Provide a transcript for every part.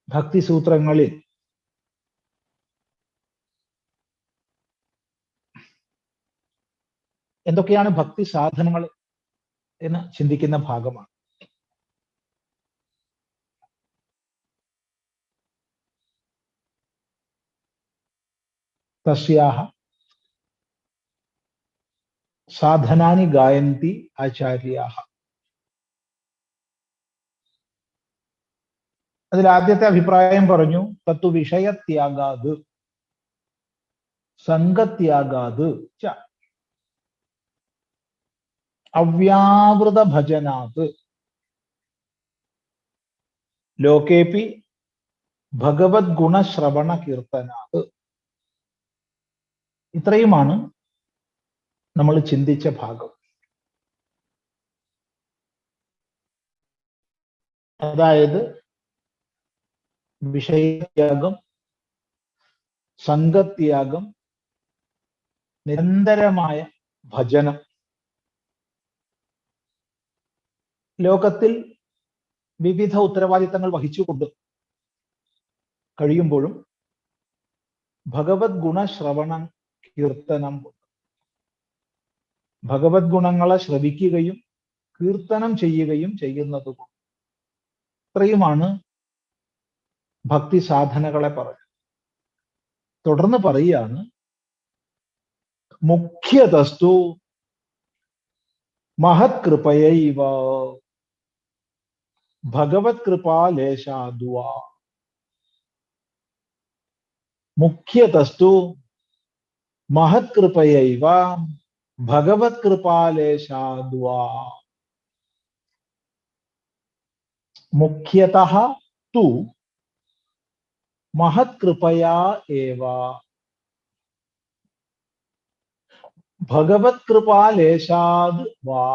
ഭക്തിസൂത്രങ്ങളിൽ എന്തൊക്കെയാണ് ഭക്തി സാധനങ്ങൾ എന്ന് ചിന്തിക്കുന്ന ഭാഗമാണ്. തസ്യാഹ സാധനാനി ഗായന്തി ആചാര്യാഹ. അതിൽ ആദ്യത്തെ അഭിപ്രായം പറഞ്ഞു, തത്തു വിഷയത്യാഗാത് സംഗത്യാഗാത് ച അവ്യാവൃത ഭജനാത് ലോകേപി ഭഗവത് ഗുണശ്രവണ കീർത്തനാത്. ഇത്രയുമാണ് നമ്മൾ ചിന്തിച്ച ഭാഗം. അതായത് വിഷയത്യാഗം, സംഗത്യാഗം, നിരന്തരമായ ഭജനം. ലോകത്തിൽ വിവിധ ഉത്തരവാദിത്തങ്ങൾ വഹിച്ചുകൊണ്ട് കഴിയുമ്പോഴും ഭഗവത് ഗുണശ്രവണ കീർത്തനം കൊണ്ട് ഭഗവത് ഗുണങ്ങളെ ശ്രവിക്കുകയും കീർത്തനം ചെയ്യുകയും ചെയ്യുന്നത് കൊണ്ട്. ഇത്രയുമാണ് ഭക്തി സാധനകളെ പറഞ്ഞത്. തുടർന്ന് പറയുകയാണ്, മുഖ്യതസ്തു മഹത് കൃപയൈവ ഭഗവത് കൃപാലേശാദ്വാ. മുഖ്യതസ്തു മഹത് കൃപയൈവ ഭഗവത് കൃപാലേശാദ്വാ. മുഖ്യതഃ തു മഹത് കൃപയാ ഏവ ഭഗവത് കൃപാലേശാദ് വാ.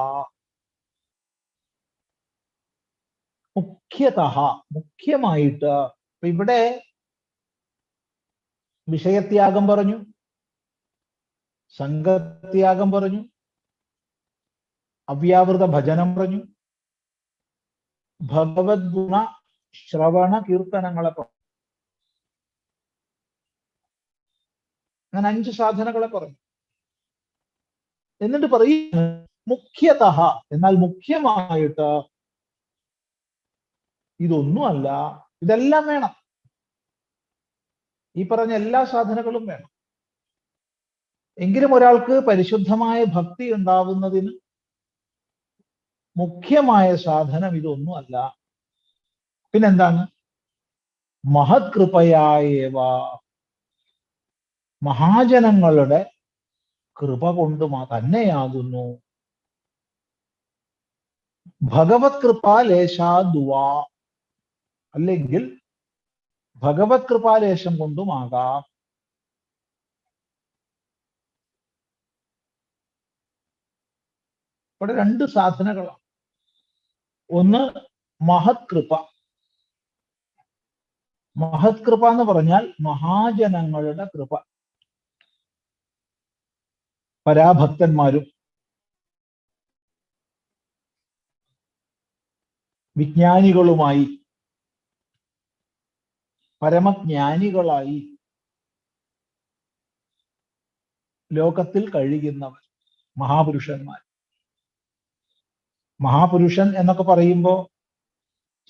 മുഖ്യതഃ, മുഖ്യമായിട്ട്. ഇവിടെ വിഷയത്യാഗം പറഞ്ഞു, സംഗത്യാഗം പറഞ്ഞു, അവ്യാവൃത ഭജനം പറഞ്ഞു, ഭഗവത് ഗുണ ശ്രവണ കീർത്തനങ്ങളെ പറഞ്ഞു. അങ്ങനെ 5 സാധനകളെ പറഞ്ഞു. എന്നിട്ട് പറയുന്നു മുഖ്യതഃ, എന്നാൽ മുഖ്യമായിട്ട് ഇതൊന്നുമല്ല, ഇതെല്ലാം വേണം. ഈ പറഞ്ഞ എല്ലാ സാധനങ്ങളും വേണം. എങ്കിലും ഒരാൾക്ക് പരിശുദ്ധമായ ഭക്തി ഉണ്ടാവുന്നതിന് മുഖ്യമായ സാധനം ഇതൊന്നുമല്ല. പിന്നെന്താണ്? മഹത് കൃപയായേവ, മഹാജനങ്ങളുടെ കൃപ കൊണ്ട് തന്നെയാകുന്നു. ഭഗവത് കൃപാലേശാദ്വാ, അല്ലെങ്കിൽ ഭഗവത് കൃപാലേശം കൊണ്ടുമാകാം. ഇവിടെ 2 സാധനകളാണ്. ഒന്ന് മഹത് കൃപ. മഹത് കൃപ എന്ന് പറഞ്ഞാൽ മഹാജനങ്ങളുടെ കൃപ. പരാഭക്തന്മാരും വിജ്ഞാനികളുമായി, പരമജ്ഞാനികളായി ലോകത്തിൽ കഴിയുന്നവർ മഹാപുരുഷന്മാർ. മഹാപുരുഷൻ എന്നൊക്കെ പറയുമ്പോൾ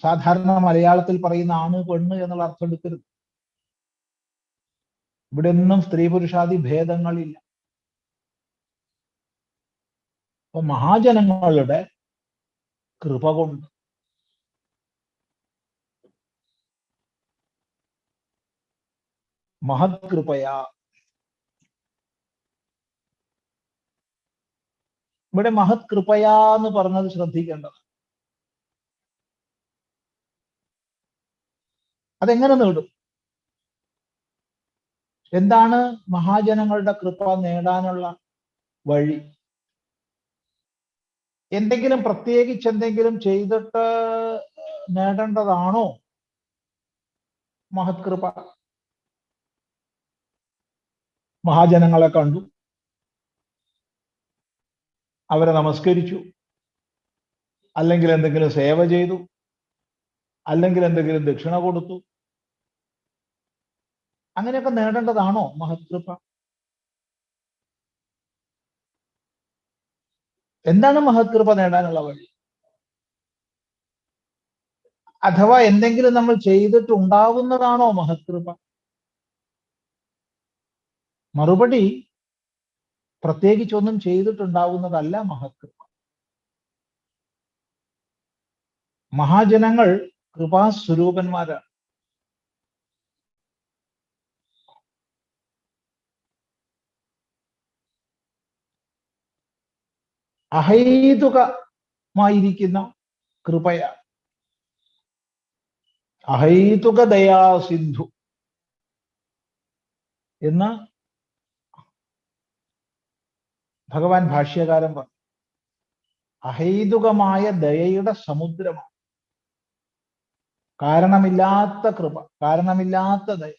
സാധാരണ മലയാളത്തിൽ പറയുന്ന ആണ് പെണ്ണ് എന്നുള്ള അർത്ഥം എടുക്കരുത്. ഇവിടെ ഒന്നും സ്ത്രീ പുരുഷാദി ഭേദങ്ങളില്ല. അപ്പൊ മഹാജനങ്ങളുടെ കൃപ കൊണ്ട്, മഹത് കൃപയാ. ഇവിടെ മഹത് കൃപയാ എന്ന് പറഞ്ഞത് ശ്രദ്ധിക്കേണ്ടത്. അതെങ്ങനെ നേടും? എന്താണ് മഹാജനങ്ങളുടെ കൃപ നേടാനുള്ള വഴി? എന്തെങ്കിലും പ്രത്യേകിച്ച് എന്തെങ്കിലും ചെയ്തിട്ട് നേടേണ്ടതാണോ മഹത് കൃപ? മഹാജനങ്ങളെ കണ്ടു, അവരെ നമസ്കരിച്ചു, അല്ലെങ്കിൽ എന്തെങ്കിലും സേവ ചെയ്തു, അല്ലെങ്കിൽ എന്തെങ്കിലും ദക്ഷിണ കൊടുത്തു. അങ്ങനെയൊക്കെ നേടേണ്ടതാണോ മഹത്കൃപ? എന്താണ് മഹത്കൃപ നേടാനുള്ള വഴി? അഥവാ എന്തെങ്കിലും നമ്മൾ ചെയ്തിട്ടുണ്ടാവുന്നതാണോ മഹത്കൃപ? മറുപടി, പ്രത്യേകിച്ചൊന്നും ചെയ്തിട്ടുണ്ടാവുന്നതല്ല മഹത്കൃപ. മഹാജനങ്ങൾ കൃപാസ്വരൂപന്മാരാണ്. അഹൈതുകമായിരിക്കുന്ന കൃപയാണ്. അഹൈതുക ദയാസിന്ധു എന്ന് ഭഗവാൻ ഭാഷ്യകാരൻ പറഞ്ഞു. അഹൈതുകമായ ദയയുടെ സമുദ്രമാണ്. കാരണമില്ലാത്ത കൃപ, കാരണമില്ലാത്ത ദയ.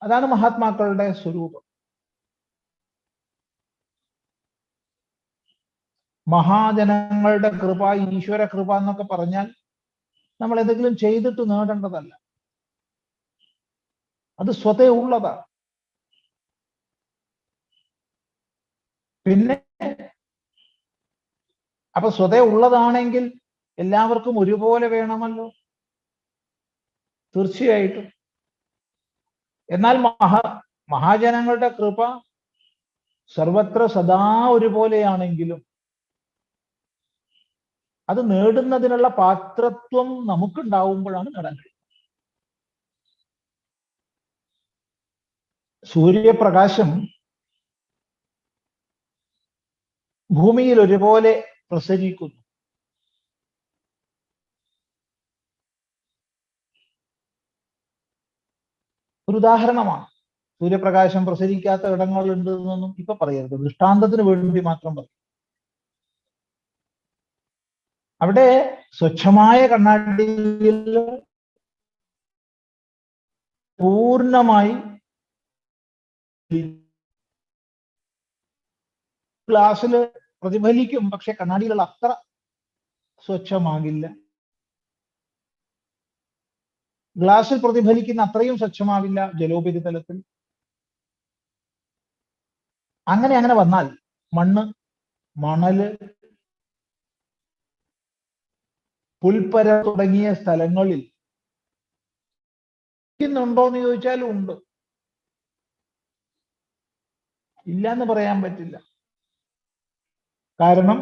അതാണ് മഹാത്മാക്കളുടെ സ്വരൂപം. മഹാജനങ്ങളുടെ കൃപ, ഈശ്വര കൃപ എന്നൊക്കെ പറഞ്ഞാൽ നമ്മൾ എന്തെങ്കിലും ചെയ്തിട്ട് നേടേണ്ടതല്ല. അത് സ്വതേ ഉള്ളതാണ്. പിന്നെ അപ്പൊ സ്വതേ ഉള്ളതാണെങ്കിൽ എല്ലാവർക്കും ഒരുപോലെ വേണമല്ലോ. തീർച്ചയായിട്ടും. എന്നാൽ മഹാജനങ്ങളുടെ കൃപ സർവത്ര സദാ ഒരുപോലെയാണെങ്കിലും അത് നേടുന്നതിനുള്ള പാത്രത്വം നമുക്കുണ്ടാവുമ്പോഴാണ് നേടാൻ കഴിയുന്നത്. സൂര്യപ്രകാശം ഭൂമിയിൽ ഒരുപോലെ പ്രസരിക്കുന്നു. ഒരു ഉദാഹരണമാണ്. സൂര്യപ്രകാശം പ്രസരിക്കാത്ത ഇടങ്ങളുണ്ട് എന്നൊന്നും ഇപ്പൊ പറയരുത്, ദൃഷ്ടാന്തത്തിന് വേണ്ടി മാത്രം പറയും. അവിടെ സ്വച്ഛമായ കണ്ണാടിയിൽ പൂർണ്ണമായി ഗ്ലാസ്സിൽ പ്രതിഫലിക്കും, പക്ഷെ കണ്ണാടികൾ അത്ര സ്വച്ഛമാകില്ല. ഗ്ലാസ്സിൽ പ്രതിഫലിക്കുന്ന അത്രയും സ്വച്ഛമാവില്ല ജലോപരിതലത്തിൽ. അങ്ങനെ വന്നാൽ മണ്ണ്, മണല്, പുൽപ്പര തുടങ്ങിയ സ്ഥലങ്ങളിൽ ഉണ്ടോ എന്ന് ചോദിച്ചാൽ ഉണ്ട്. ഇല്ല എന്ന് പറയാൻ പറ്റില്ല. കാരണം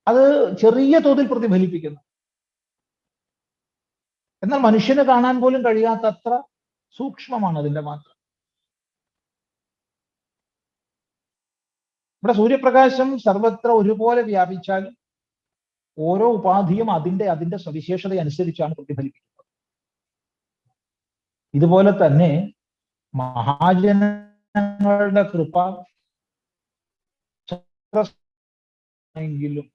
അത് ചെറിയ തോതിൽ പ്രതിഫലിപ്പിക്കുന്നു. എന്നാൽ മനുഷ്യന് കാണാൻ പോലും കഴിയാത്തത്ര സൂക്ഷ്മമാണ് അതിന്റെ മാത്രം. ഇവിടെ സൂര്യപ്രകാശം സർവത്ര ഒരുപോലെ വ്യാപിച്ചാലും ഓരോ ഉപാധിയും അതിന്റെ സവിശേഷത അനുസരിച്ചാണ് പ്രതിഫലിപ്പിക്കുന്നത്. ഇതുപോലെ തന്നെ മഹാജനങ്ങളുടെ കൃപ എങ്കിലും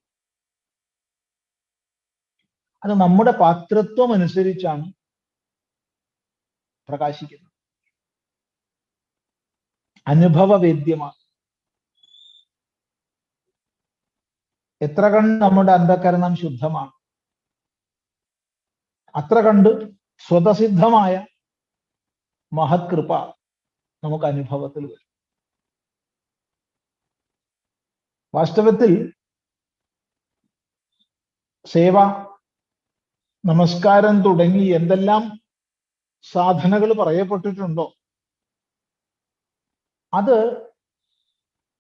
അത് നമ്മുടെ പാത്രത്വം അനുസരിച്ചാണ് പ്രകാശിക്കുന്നത്. അനുഭവവേദ്യമാണ്. എത്ര കണ്ട് നമ്മുടെ അന്ധകരണം ശുദ്ധമാണ്, അത്ര കണ്ട് സ്വതസിദ്ധമായ മഹത്കൃപ നമുക്ക് അനുഭവത്തിൽ വരും. വാസ്തവത്തിൽ സേവ, നമസ്കാരം തുടങ്ങി എന്തെല്ലാം സാധനകൾ പറയപ്പെട്ടിട്ടുണ്ടോ അത്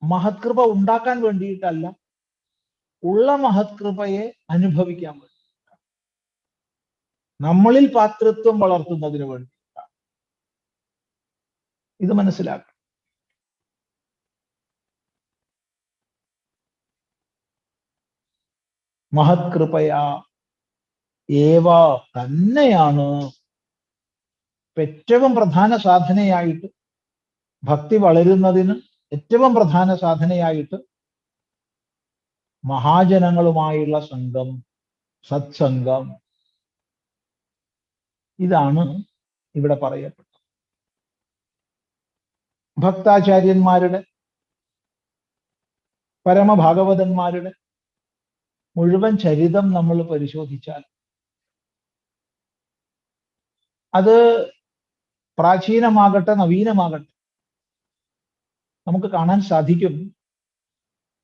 മഹത്കൃപ ഉണ്ടാക്കാൻ വേണ്ടിയിട്ടല്ല, ഉള്ള മഹത്കൃപയെ അനുഭവിക്കാൻ വേണ്ടി, നമ്മളിൽ പാത്രത്വം വളർത്തുന്നതിന് വേണ്ടി. ഇത് മനസ്സിലാക്കണം. മഹത്കൃപയാ ഏവ തന്നെയാണ് ഏറ്റവും പ്രധാന സാധനയായിട്ട്, ഭക്തി വളരുന്നതിന് ഏറ്റവും പ്രധാന സാധനയായിട്ട് മഹാജനങ്ങളുമായുള്ള സംഘം, സത്സംഗം, ഇതാണ് ഇവിടെ പറയപ്പെട്ടത്. ഭക്താചാര്യന്മാരുടെ, പരമഭാഗവതന്മാരുടെ മുഴുവൻ ചരിതം നമ്മൾ പരിശോധിച്ചാൽ അത് പ്രാചീനമാകട്ടെ നവീനമാകട്ടെ നമുക്ക് കാണാൻ സാധിക്കും,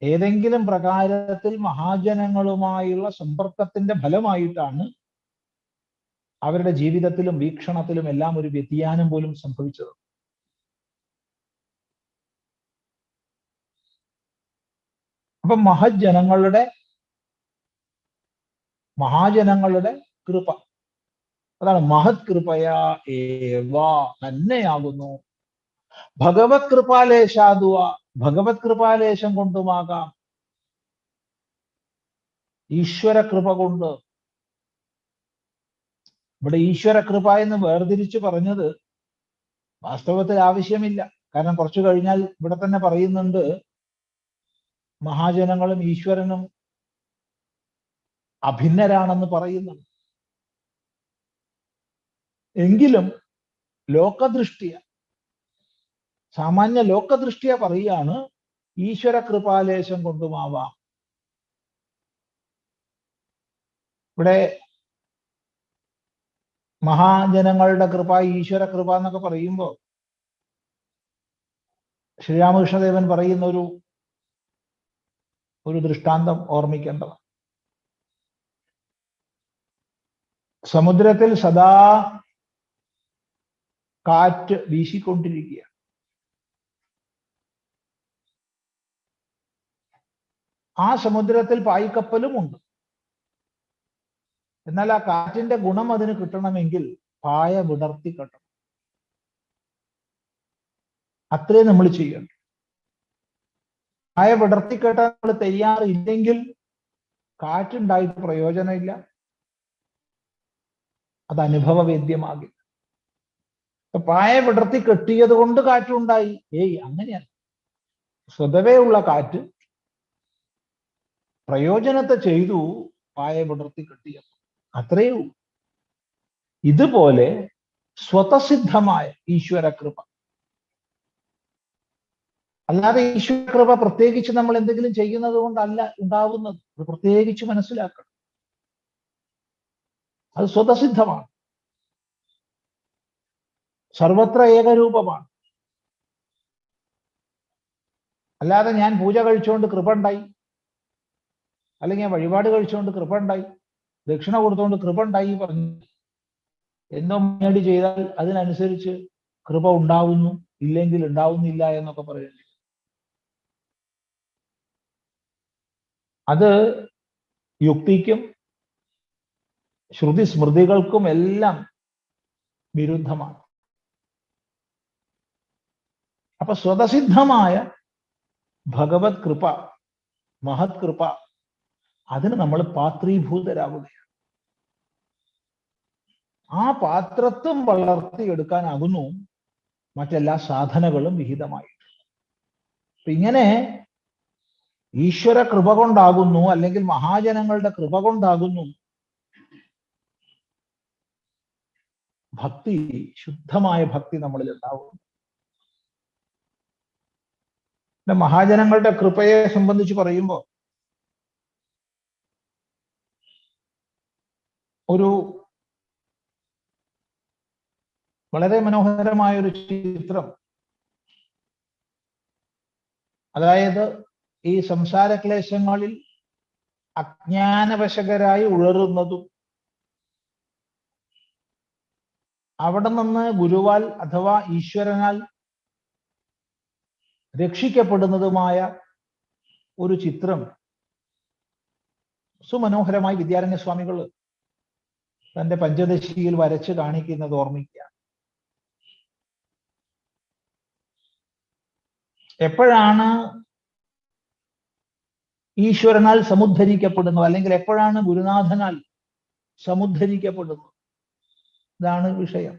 ഏതെങ്കിലും പ്രകാരത്തിൽ മഹാജനങ്ങളുമായുള്ള സമ്പർക്കത്തിന്റെ ഫലമായിട്ടാണ് അവരുടെ ജീവിതത്തിലും വീക്ഷണത്തിലും എല്ലാം ഒരു വ്യതിയാനം പോലും സംഭവിച്ചത്. അപ്പൊ മഹാജനങ്ങളുടെ കൃപ, അതാണ് മഹത് കൃപയാ ഏവ, തന്നെയാകുന്നു. ഭഗവത് കൃപാലേശാദുവ, ഭഗവത് കൃപാലേശം കൊണ്ടുമാകാം, ഈശ്വര കൃപ കൊണ്ട്. ഇവിടെ ഈശ്വര കൃപ എന്ന് വേർതിരിച്ച് പറഞ്ഞത് വാസ്തവത്തിൽ ആവശ്യമില്ല. കാരണം കുറച്ചു കഴിഞ്ഞാൽ ഇവിടെ തന്നെ പറയുന്നുണ്ട്, മഹാജനങ്ങളും ഈശ്വരനും അഭിന്നരാണെന്ന് പറയുന്നുണ്ട്. എങ്കിലും ലോകദൃഷ്ടിയ, സാമാന്യ ലോകദൃഷ്ടിയ പറയുകയാണ്, ഈശ്വര കൃപാലേശം കൊണ്ടുമാവാം. ഇവിടെ മഹാജനങ്ങളുടെ കൃപ, ഈശ്വര കൃപ എന്നൊക്കെ പറയുമ്പോൾ ശ്രീരാമകൃഷ്ണദേവൻ പറയുന്ന ഒരു ദൃഷ്ടാന്തം ഓർമ്മിക്കേണ്ടത്. സമുദ്രത്തിൽ സദാ കാറ്റ് വീശിക്കൊണ്ടിരിക്കുക. ആ സമുദ്രത്തിൽ പായ്ക്കപ്പലും ഉണ്ട്. എന്നാൽ ആ കാറ്റിന്റെ ഗുണം അതിന് കിട്ടണമെങ്കിൽ പായ വിടർത്തി കെട്ടണം. അത്രേ നമ്മൾ ചെയ്യണം. പായ വിടർത്തി കെട്ടാൻ നമ്മൾ തയ്യാറില്ലെങ്കിൽ കാറ്റുണ്ടായിട്ട് പ്രയോജനമില്ല, അത് അനുഭവവേദ്യമാകില്ല. പായ വിടർത്തി കെട്ടിയത് കൊണ്ട് കാറ്റുണ്ടായി, അങ്ങനെയല്ല. സ്വതവേ ഉള്ള കാറ്റ് പ്രയോജനത്തെ ചെയ്തു, പായ വിടർത്തി കെട്ടിയത്, അത്രയേ ഉള്ളൂ. ഇതുപോലെ സ്വതസിദ്ധമായ ഈശ്വരകൃപ, അല്ലാതെ ഈശ്വരകൃപ പ്രത്യേകിച്ച് നമ്മൾ എന്തെങ്കിലും ചെയ്യുന്നത് കൊണ്ടല്ല ഉണ്ടാവുന്നത്. അത് പ്രത്യേകിച്ച് മനസ്സിലാക്കണം. അത് സ്വതസിദ്ധമാണ്, സർവത്ര ഏകരൂപമാണ്. അല്ലാതെ ഞാൻ പൂജ കഴിച്ചുകൊണ്ട് കൃപ ഉണ്ടായി, അല്ലെങ്കിൽ ഞാൻ വഴിപാട് കഴിച്ചുകൊണ്ട് കൃപ ഉണ്ടായി, ദക്ഷിണ കൊടുത്തുകൊണ്ട് കൃപ ഉണ്ടായി പറഞ്ഞു എന്തോ വേണ്ടി ചെയ്താൽ അതിനനുസരിച്ച് കൃപ ഉണ്ടാവുന്നു, ഇല്ലെങ്കിൽ ഉണ്ടാവുന്നില്ല എന്നൊക്കെ പറയുന്നത്, അത് യുക്തിക്കും ശ്രുതി സ്മൃതികൾക്കും എല്ലാം വിരുദ്ധമാണ്. അപ്പൊ സ്വതസിദ്ധമായ ഭഗവത് കൃപ, മഹത് കൃപ, അതിന് നമ്മൾ പാത്രീഭൂതരാവുകയാണ്. ആ പാത്രത്വം വളർത്തിയെടുക്കാനാകുന്നു മറ്റെല്ലാ സാധനകളും വിഹിതമായിട്ടുണ്ട്. ഇങ്ങനെ ഈശ്വര കൃപ കൊണ്ടാകുന്നു, അല്ലെങ്കിൽ മഹാജനങ്ങളുടെ കൃപ കൊണ്ടാകുന്നു ഭക്തി, ശുദ്ധമായ ഭക്തി നമ്മളിൽ ഉണ്ടാകുന്നു. മഹാജനങ്ങളുടെ കൃപയെ സംബന്ധിച്ച് പറയുമ്പോൾ ഒരു വളരെ മനോഹരമായ ഒരു ചിത്രം, അതായത് ഈ സംസാര ക്ലേശങ്ങളിൽ അജ്ഞാനവശകരായി ഉഴറുന്നതും അവിടെ നിന്ന് ഗുരുവാൽ അഥവാ ഈശ്വരനാൽ രക്ഷിക്കപ്പെടുന്നതുമായ ഒരു ചിത്രം സുമനോഹരമായി വിദ്യാരണ്യസ്വാമികൾ തന്റെ പഞ്ചദശിയിൽ വരച്ച് കാണിക്കുന്നത് ഓർമ്മിക്കുക. എപ്പോഴാണ് ഈശ്വരനാൽ സമുദ്ധരിക്കപ്പെടുന്നത്, അല്ലെങ്കിൽ എപ്പോഴാണ് ഗുരുനാഥനാൽ സമുദ്ധരിക്കപ്പെടുന്നത്, ഇതാണ് വിഷയം.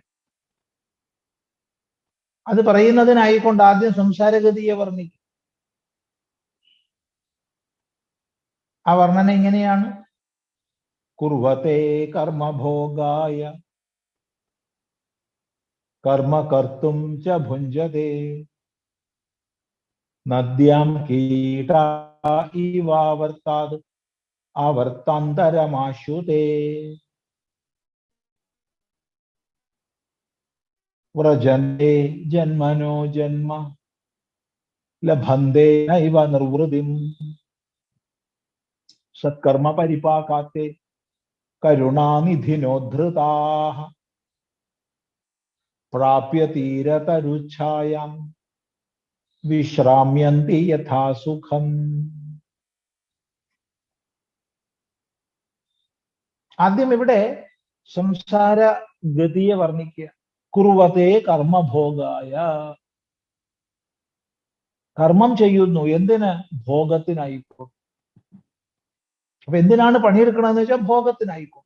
അത് പറയുന്നതിനായിക്കൊണ്ട് ആദ്യം സംസാരഗതിയെ വർണ്ണിക്കും. ആ വർണ്ണന ഇങ്ങനെയാണ്: കുർവതേ കർമ്മഭോഗായ കർമ്മ കർത്തും ച ഭുഞ്ജതേ നദ്യാം കീടാ ഇവാവർത്താത് ആവർത്താന്തരമാശുതേ വ്രജന്തേ ജന്മനോ ജന്മ ലഭന്തേ നൈവ നിർവൃതിം സത്കർമ്മ പരിപാകാത്തെ കരുണാനിധിനോദ്ധൃതാഃ പ്രാപ്യ തീരതരുച്ഛായാം വിശ്രാമ്യന്തി യഥാ സുഖം. ആദ്യം ഇവിടെ സംസാര ഗതിയെ വർണ്ണിക്കുക. കുർവതേ കർമ്മഭോഗായ, കർമ്മം ചെയ്യുന്നു എന്തിന്? ഭോഗത്തിനായിക്കോ. അപ്പൊ എന്തിനാണ് പണിയെടുക്കണമെന്ന് വെച്ചാൽ ഭോഗത്തിനായിക്കോ.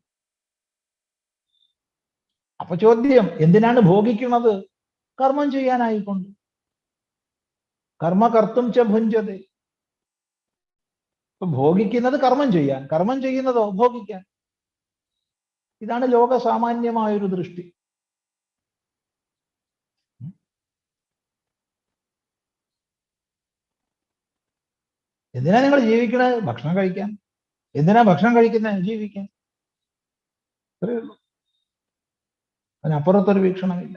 അപ്പൊ ചോദ്യം, എന്തിനാണ് ഭോഗിക്കുന്നത്? കർമ്മം ചെയ്യാനായിക്കൊണ്ട്. കർമ്മകർത്തും ച ഭുഞ്ചതേ. ഇപ്പൊ ഭോഗിക്കുന്നത് കർമ്മം ചെയ്യാൻ, കർമ്മം ചെയ്യുന്നതോ ഭോഗിക്കാൻ. ഇതാണ് ലോകസാമാന്യമായൊരു ദൃഷ്ടി. എന്തിനാ നിങ്ങൾ ജീവിക്കണത്? ഭക്ഷണം കഴിക്കാൻ. എന്തിനാ ഭക്ഷണം കഴിക്കുന്നത്? ജീവിക്കാൻ. അത്രയേ ഉള്ളൂ. അതിനപ്പുറത്തൊരു വീക്ഷണമില്ല.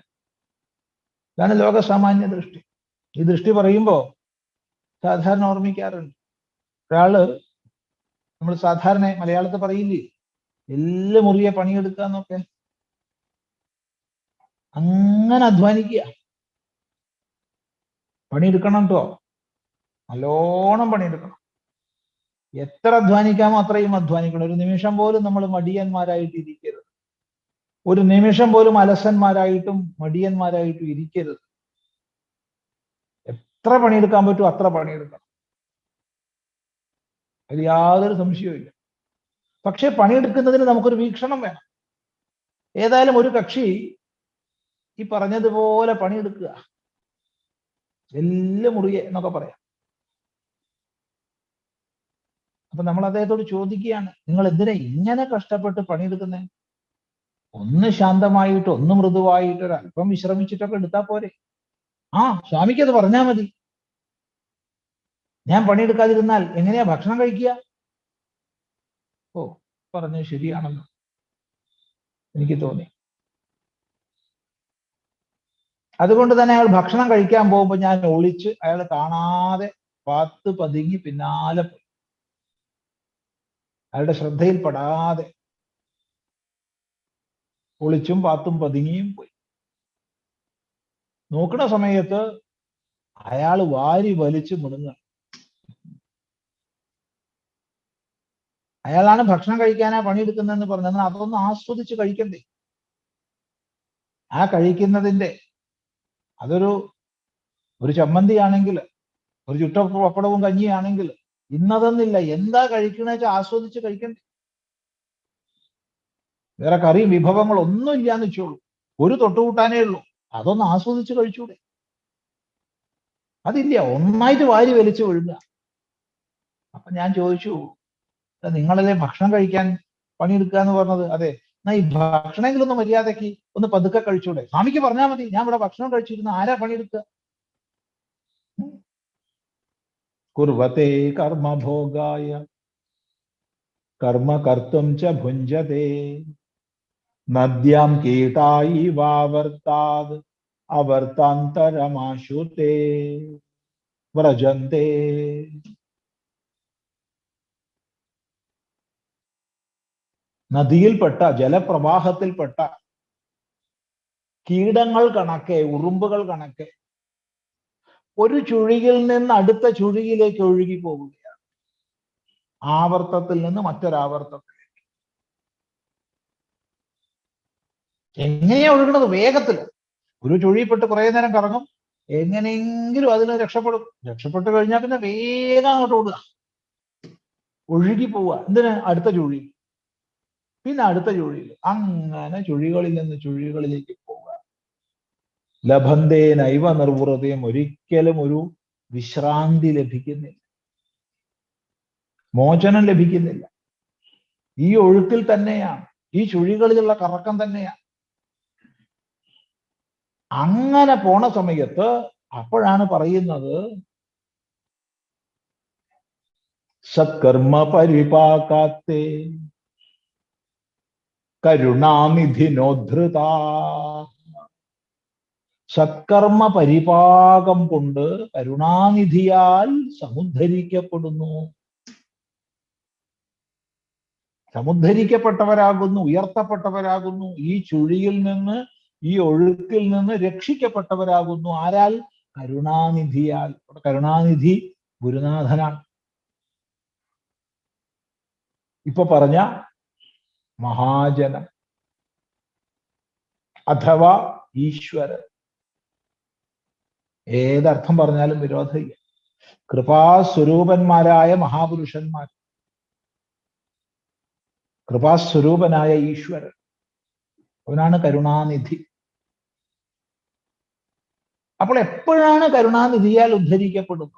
ഇതാണ് ലോകസാമാന്യ ദൃഷ്ടി. ഈ ദൃഷ്ടി പറയുമ്പോ സാധാരണ ഓർമ്മിക്കാറുണ്ട്. ഒരാള്, നമ്മൾ സാധാരണ മലയാളത്തിൽ പറയില്ലേ, എല്ലാം മുറിയെ പണിയെടുക്കുക എന്നൊക്കെ. അങ്ങനെ അധ്വാനിക്കുക. പണിയെടുക്കണം കേട്ടോ, നല്ലോണം പണിയെടുക്കണം. എത്ര അധ്വാനിക്കാമോ അത്രയും അധ്വാനിക്കണം. ഒരു നിമിഷം പോലും നമ്മൾ മടിയന്മാരായിട്ട് ഇരിക്കരുത്. ഒരു നിമിഷം പോലും അലസന്മാരായിട്ടും മടിയന്മാരായിട്ടും ഇരിക്കരുത്. എത്ര പണിയെടുക്കാൻ പറ്റും അത്ര പണിയെടുക്കണം. അതിൽ യാതൊരു സംശയവും. പക്ഷെ പണിയെടുക്കുന്നതിന് നമുക്കൊരു വീക്ഷണം വേണം. ഏതായാലും ഒരു കക്ഷി ഈ പറഞ്ഞതുപോലെ പണിയെടുക്കുക, എല്ലാം മുറിയെ എന്നൊക്കെ പറയാം. അപ്പൊ നമ്മൾ അദ്ദേഹത്തോട് ചോദിക്കുകയാണ്, നിങ്ങൾ എന്തിനാ ഇങ്ങനെ കഷ്ടപ്പെട്ട് പണിയെടുക്കുന്നേ? ഒന്ന് ശാന്തമായിട്ട്, ഒന്ന് മൃദുവായിട്ട്, ഒരല്പം വിശ്രമിച്ചിട്ടൊക്കെ എടുത്താൽ പോരെ? ആ, സ്വാമിക്ക് അത് പറഞ്ഞാൽ മതി. ഞാൻ പണിയെടുക്കാതിരുന്നാൽ എങ്ങനെയാ ഭക്ഷണം കഴിക്കുക? ഓ, പറഞ്ഞത് ശരിയാണെന്ന് എനിക്ക് തോന്നി. അതുകൊണ്ട് തന്നെ അയാൾ ഭക്ഷണം കഴിക്കാൻ പോകുമ്പോൾ ഞാൻ ഒളിച്ച്, അയാൾ കാണാതെ പാത്ത് പതുങ്ങി പിന്നാലെ പോയി. അയാളുടെ ശ്രദ്ധയിൽപ്പെടാതെ ഒളിച്ചും പാത്തും പതുങ്ങിയും പോയി. നോക്കുന്ന സമയത്ത് അയാൾ വാരി വലിച്ചു മുടങ്ങുക. അയാളാണ് ഭക്ഷണം കഴിക്കാനാ പണിയെടുക്കുന്നതെന്ന് പറഞ്ഞത്. അതൊന്ന് ആസ്വദിച്ച് കഴിക്കണ്ടേ? ആ കഴിക്കുന്നതിന്റെ ഒരു ചമ്മന്തി ആണെങ്കിൽ, ഒരു ചുട്ട പപ്പടവും കഞ്ഞിയാണെങ്കിൽ, ഇന്നതെന്നില്ല, എന്താ കഴിക്കണ വെച്ചാൽ ആസ്വദിച്ച് കഴിക്കണ്ടേ? വേറെ കറിയും വിഭവങ്ങൾ ഒന്നും ഇല്ലാന്ന് വെച്ചോളൂ, ഒരു തൊട്ടുകൂട്ടാനേ ഉള്ളൂ, അതൊന്ന് ആസ്വദിച്ച് കഴിച്ചൂടെ? അതില്ല, ഒന്നായിട്ട് വാരി വലിച്ചു ഒഴുകുക. അപ്പൊ ഞാൻ ചോദിച്ചു, നിങ്ങളല്ലേ ഭക്ഷണം കഴിക്കാൻ പണിയെടുക്കുക എന്ന് പറഞ്ഞത്? അതെ. എന്നാ ഈ ഭക്ഷണമെങ്കിലും ഒന്ന് മര്യാദയ്ക്ക് ഒന്ന് പതുക്കെ കഴിച്ചൂടെ? സ്വാമിക്ക് പറഞ്ഞാൽ മതി, ഞാൻ ഇവിടെ ഭക്ഷണം കഴിച്ചിരുന്നു, ആരാ പണിയെടുക്കുക? കുർവതേ കർമ്മഭോഗായ കർമ്മ കർത്തും ച ഭുഞ്ചതേ നദ്യാം കീടായി വാവർത്താത് അവർത്താന്തരമാശുതേ വ്രജന്തേ. നദിയിൽപ്പെട്ട, ജലപ്രവാഹത്തിൽപ്പെട്ട കീടങ്ങൾ കണക്കെ, ഉറുമ്പുകൾ കണക്കെ ഒരു ചുഴിയിൽ നിന്ന് അടുത്ത ചുഴിയിലേക്ക് ഒഴുകി പോവുകയാണ്. ആവർത്തത്തിൽ നിന്ന് മറ്റൊരാവർത്തത്തിലേക്ക്. എങ്ങനെയാ ഒഴുകണത്? വേഗത്തിൽ. ഒരു ചുഴിപ്പെട്ട് കുറെ നേരം കറങ്ങും, എങ്ങനെയെങ്കിലും അതിന് രക്ഷപ്പെടും. രക്ഷപ്പെട്ട് കഴിഞ്ഞാൽ പിന്നെ വേഗം അങ്ങോട്ട് ഓടുക, ഒഴുകി പോവുക. എന്തിന്? അടുത്ത ചുഴി, പിന്നെ അടുത്ത ചുഴിയിൽ, അങ്ങനെ ചുഴികളിൽ നിന്ന് ചുഴികളിലേക്ക് പോവുക. ലഭന്തേ നൈവ നിർവൃതിയും, ഒരിക്കലും ഒരു വിശ്രാന്തി ലഭിക്കുന്നില്ല, മോചനം ലഭിക്കുന്നില്ല. ഈ ഒഴുക്കിൽ തന്നെയാണ്, ഈ ചുഴികളിലുള്ള കറക്കം തന്നെയാണ്. അങ്ങനെ പോണ സമയത്ത് അപ്പോഴാണ് പറയുന്നത്, സത്കർമ്മ പരിപാകാത്തെ കരുണാനിധിനോദ്ധൃത. സത്കർമ്മ പരിപാകം കൊണ്ട് കരുണാനിധിയാൽ സമുദ്ധരിക്കപ്പെടുന്നു. സമുദ്ധരിക്കപ്പെട്ടവരാകുന്നു, ഉയർത്തപ്പെട്ടവരാകുന്നു, ഈ ചുഴിയിൽ നിന്ന്, ഈ ഒഴുക്കിൽ നിന്ന് രക്ഷിക്കപ്പെട്ടവരാകുന്നു. ആരാൽ? കരുണാനിധിയാൽ. കരുണാനിധി ഗുരുനാഥനാണ്. ഇപ്പൊ പറഞ്ഞ മഹാജനം അഥവാ ഈശ്വരൻ, ഏതർത്ഥം പറഞ്ഞാലും വിരോധമില്ല. കൃപാസ്വരൂപന്മാരായ മഹാപുരുഷന്മാർ, കൃപാസ്വരൂപനായ ഈശ്വരൻ, അവനാണ് കരുണാനിധി. അപ്പോൾ എപ്പോഴാണ് കരുണാനിധിയാൽ ഉദ്ധരിക്കപ്പെടുന്നത്?